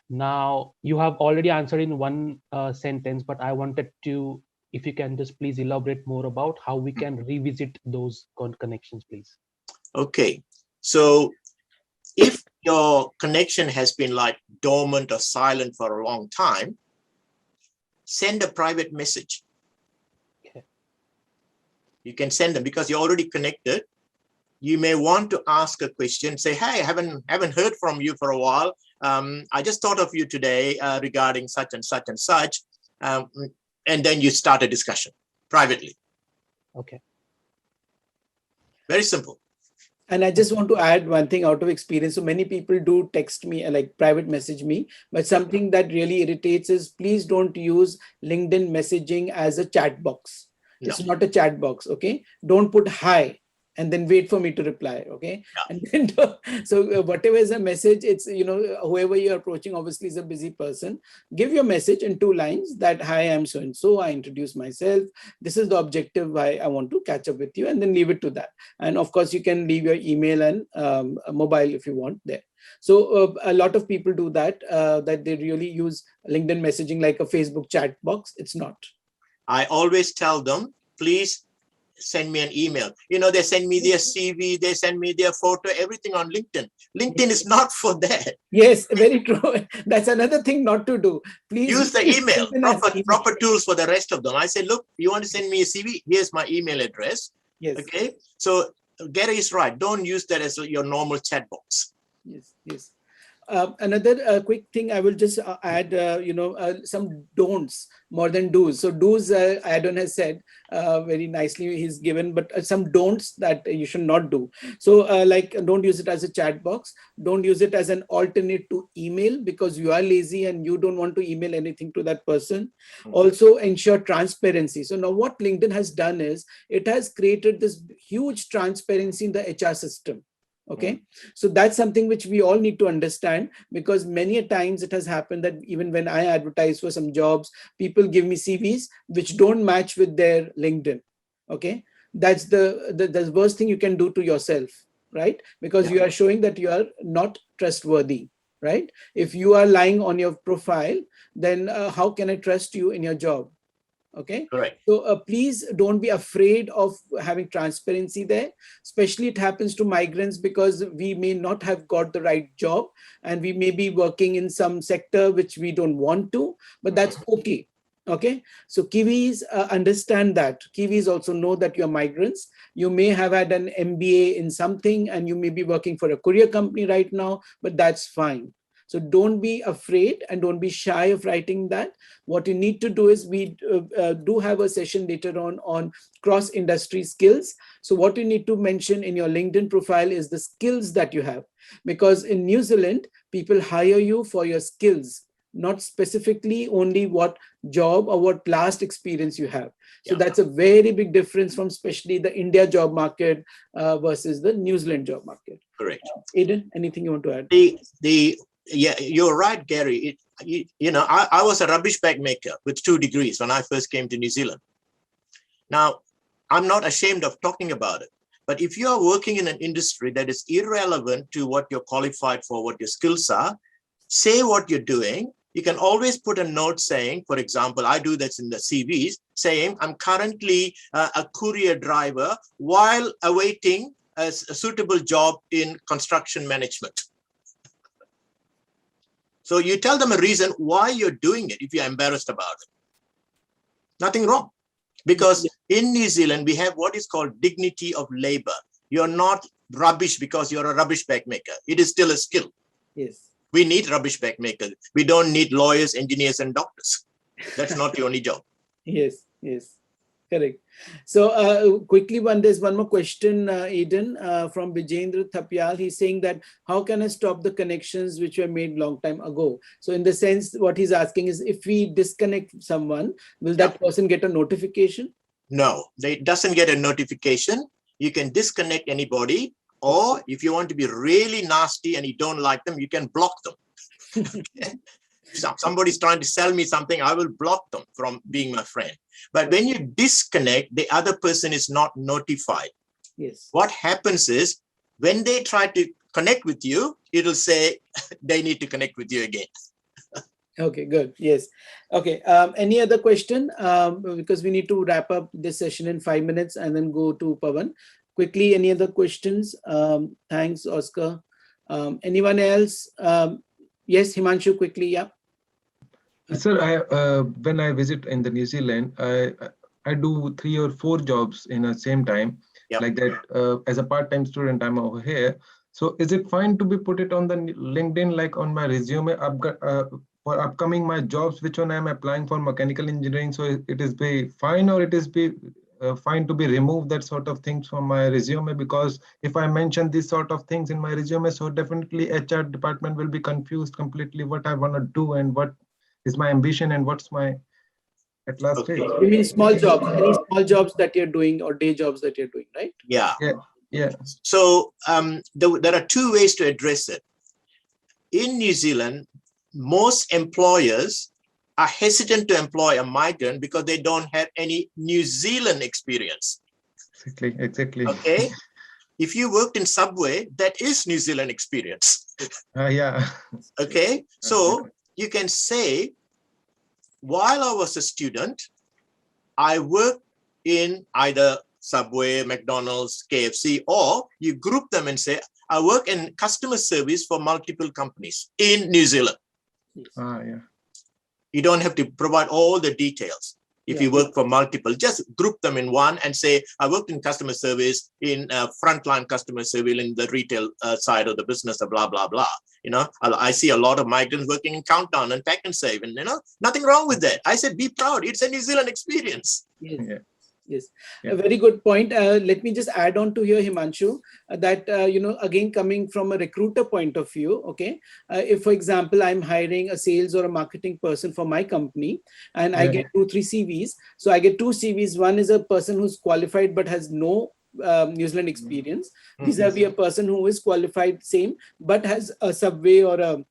Now, you have already answered in one sentence, but I wanted to if you can just please elaborate more about how we can revisit those connections, please. Okay, so if your connection has been like dormant or silent for a long time, send a private message. Okay. You can send them because you're already connected. You may want to ask a question, say, hey, I haven't heard from you for a while. I just thought of you today regarding such and such and such. And then you start a discussion privately. Okay. Very simple. And I just want to add one thing out of experience. So many people do text me, like private message me, but something that really irritates is please don't use LinkedIn messaging as a chat box. No. It's not a chat box, okay? Don't put hi and then wait for me to reply, okay? Yeah. And then, so whatever is a message, it's, you know, whoever you're approaching obviously is a busy person. Give your message in 2 lines that, hi, I'm so-and-so, I introduce myself. This is the objective why I want to catch up with you, and then leave it to that. And of course, you can leave your email and mobile if you want there. So a lot of people do that, that they really use LinkedIn messaging like a Facebook chat box. It's not. I always tell them, please send me an email. You know, they send me their CV, they send me their photo, everything on LinkedIn. LinkedIn is not for that. Yes, very true. That's another thing not to do. Please use the email, proper tools for the rest of them. I say, look, you want to send me a CV? Here's my email address. Yes. Okay. So Gary is right. Don't use that as your normal chat box. Yes, yes. Another quick thing I will just add, some don'ts more than do's. So do's, Aiden has said very nicely, he's given, but some don'ts that you should not do. So like, don't use it as a chat box. Don't use it as an alternate to email because you are lazy and you don't want to email anything to that person. Also ensure transparency. So now what LinkedIn has done is it has created this huge transparency in the HR system. Okay, so that's something which we all need to understand, because many a times it has happened that even when I advertise for some jobs, people give me CVs which don't match with their LinkedIn. Okay, that's the worst thing you can do to yourself, right? Because you are showing that you are not trustworthy, right? If you are lying on your profile, then how can I trust you in your job? Okay. Correct. So please don't be afraid of having transparency there. Especially it happens to migrants because we may not have got the right job and we may be working in some sector which we don't want to, but that's okay. Okay. So Kiwis understand that. Kiwis also know that you're migrants. You may have had an MBA in something and you may be working for a courier company right now, but that's fine. So don't be afraid and don't be shy of writing that. What you need to do is we do have a session later on cross-industry skills. So what you need to mention in your LinkedIn profile is the skills that you have. Because in New Zealand, people hire you for your skills, not specifically only what job or what last experience you have. So that's a very big difference from especially the India job market versus the New Zealand job market. Correct. Aiden, anything you want to add? Yeah, you're right, Gary. I was a rubbish bag maker with 2 degrees when I first came to New Zealand. Now, I'm not ashamed of talking about it. But if you are working in an industry that is irrelevant to what you're qualified for, what your skills are, say what you're doing. You can always put a note saying, for example, I do this in the CVs, saying I'm currently a courier driver while awaiting a suitable job in construction management. So you tell them a reason why you're doing it if you're embarrassed about it. Nothing wrong. Because in New Zealand, we have what is called dignity of labor. You're not rubbish because you're a rubbish bag maker. It is still a skill. Yes. We need rubbish bag makers. We don't need lawyers, engineers, and doctors. That's not the only job. Yes, yes. Correct. So quickly, there's one more question, Aiden, from Vijendra Thapyal. He's saying that how can I stop the connections which were made long time ago? So in the sense, what he's asking is if we disconnect someone, will that person get a notification? No, they doesn't get a notification. You can disconnect anybody, or if you want to be really nasty and you don't like them, you can block them. Somebody's trying to sell me something, I will block them from being my friend. But when you disconnect, the other person is not notified. Yes. What happens is when they try to connect with you, it'll say they need to connect with you again. Okay, good. Yes. Okay. Any other question? Because we need to wrap up this session in 5 minutes and then go to Pawan. Quickly, any other questions? Thanks, Oscar. Anyone else? Yes, Himanshu, quickly. Yeah. Sir, when I visit in the New Zealand, I do 3 or 4 jobs in the same time. Yep. Like that, as a part-time student, I'm over here. So is it fine to be put it on the LinkedIn, like on my resume? I've got, for upcoming my jobs, which one I'm applying for mechanical engineering. So it is be fine, or it is be fine to be removed that sort of things from my resume? Because if I mention these sort of things in my resume, so definitely HR department will be confused completely what I want to do and what is my ambition and what's my at last stage. You mean small jobs, any small jobs that you're doing or day jobs that you're doing, right? Yeah. Yeah. So there are 2 ways to address it. In New Zealand, most employers are hesitant to employ a migrant because they don't have any New Zealand experience. Exactly. Okay. If you worked in Subway, that is New Zealand experience. Yeah. Okay. So you can say, while I was a student, I worked in either Subway, McDonald's, KFC, or you group them and say, I work in customer service for multiple companies in New Zealand. Yeah. You don't have to provide all the details. If you work for multiple, just group them in one and say, I worked in customer service, in frontline customer service in the retail side of the business, blah, blah, blah. You know, I see a lot of migrants working in Countdown and Pack and Save, and, you know, nothing wrong with that. I said, be proud. It's a New Zealand experience. Yes. Yeah. Yes, Yeah. a very good point. Let me just add on to here, Himanshu, that, you know, again, coming from a recruiter point of view, okay, if, for example, I'm hiring a sales or a marketing person for my company and I get 2-3 CVs. So I get 2 CVs. One is a person who's qualified but has no New Zealand experience. Vis-a-vis a person who is qualified, same, but has a Subway or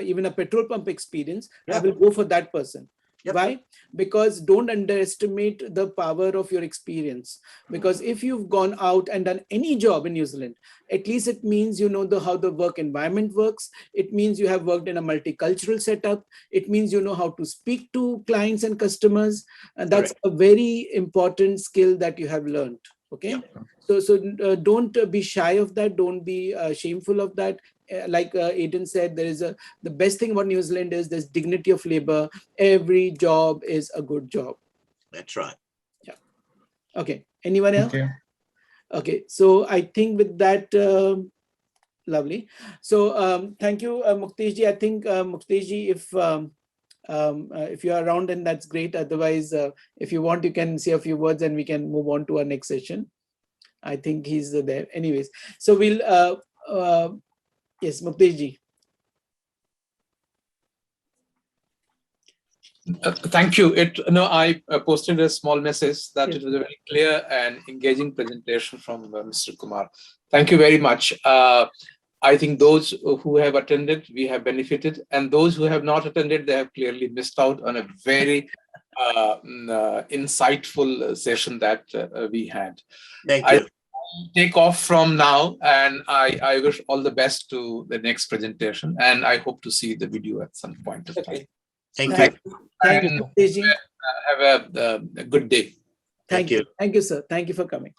even a petrol pump experience. I will go for that person. Yep. Why? Because don't underestimate the power of your experience. Because if you've gone out and done any job in New Zealand, at least it means you know how the work environment works. It means you have worked in a multicultural setup. It means you know how to speak to clients and customers. And that's a very important skill that you have learned. Okay. So don't be shy of that. Don't be shameful of that. Like Aiden said, the best thing about New Zealand is there's dignity of labor. Every job is a good job. That's right. Yeah. Okay. Anyone else? Okay. So I think with that, lovely. So thank you, Mukteshji. I think Mukteshji, if you are around, then that's great. Otherwise, if you want, you can say a few words and we can move on to our next session. I think he's there. Anyways, so we'll yes, Mukteshji. Thank you. I posted a small message that it was a very clear and engaging presentation from Mr. Kumar. Thank you very much. I think those who have attended, we have benefited, and those who have not attended, they have clearly missed out on a very insightful session that we had. Thank you. I take off from now, and I wish all the best to the next presentation, and I hope to see the video at some point of time. Thank you. Thank you, Mukteshji. Have a good day. Thank you. Thank you, sir. Thank you for coming.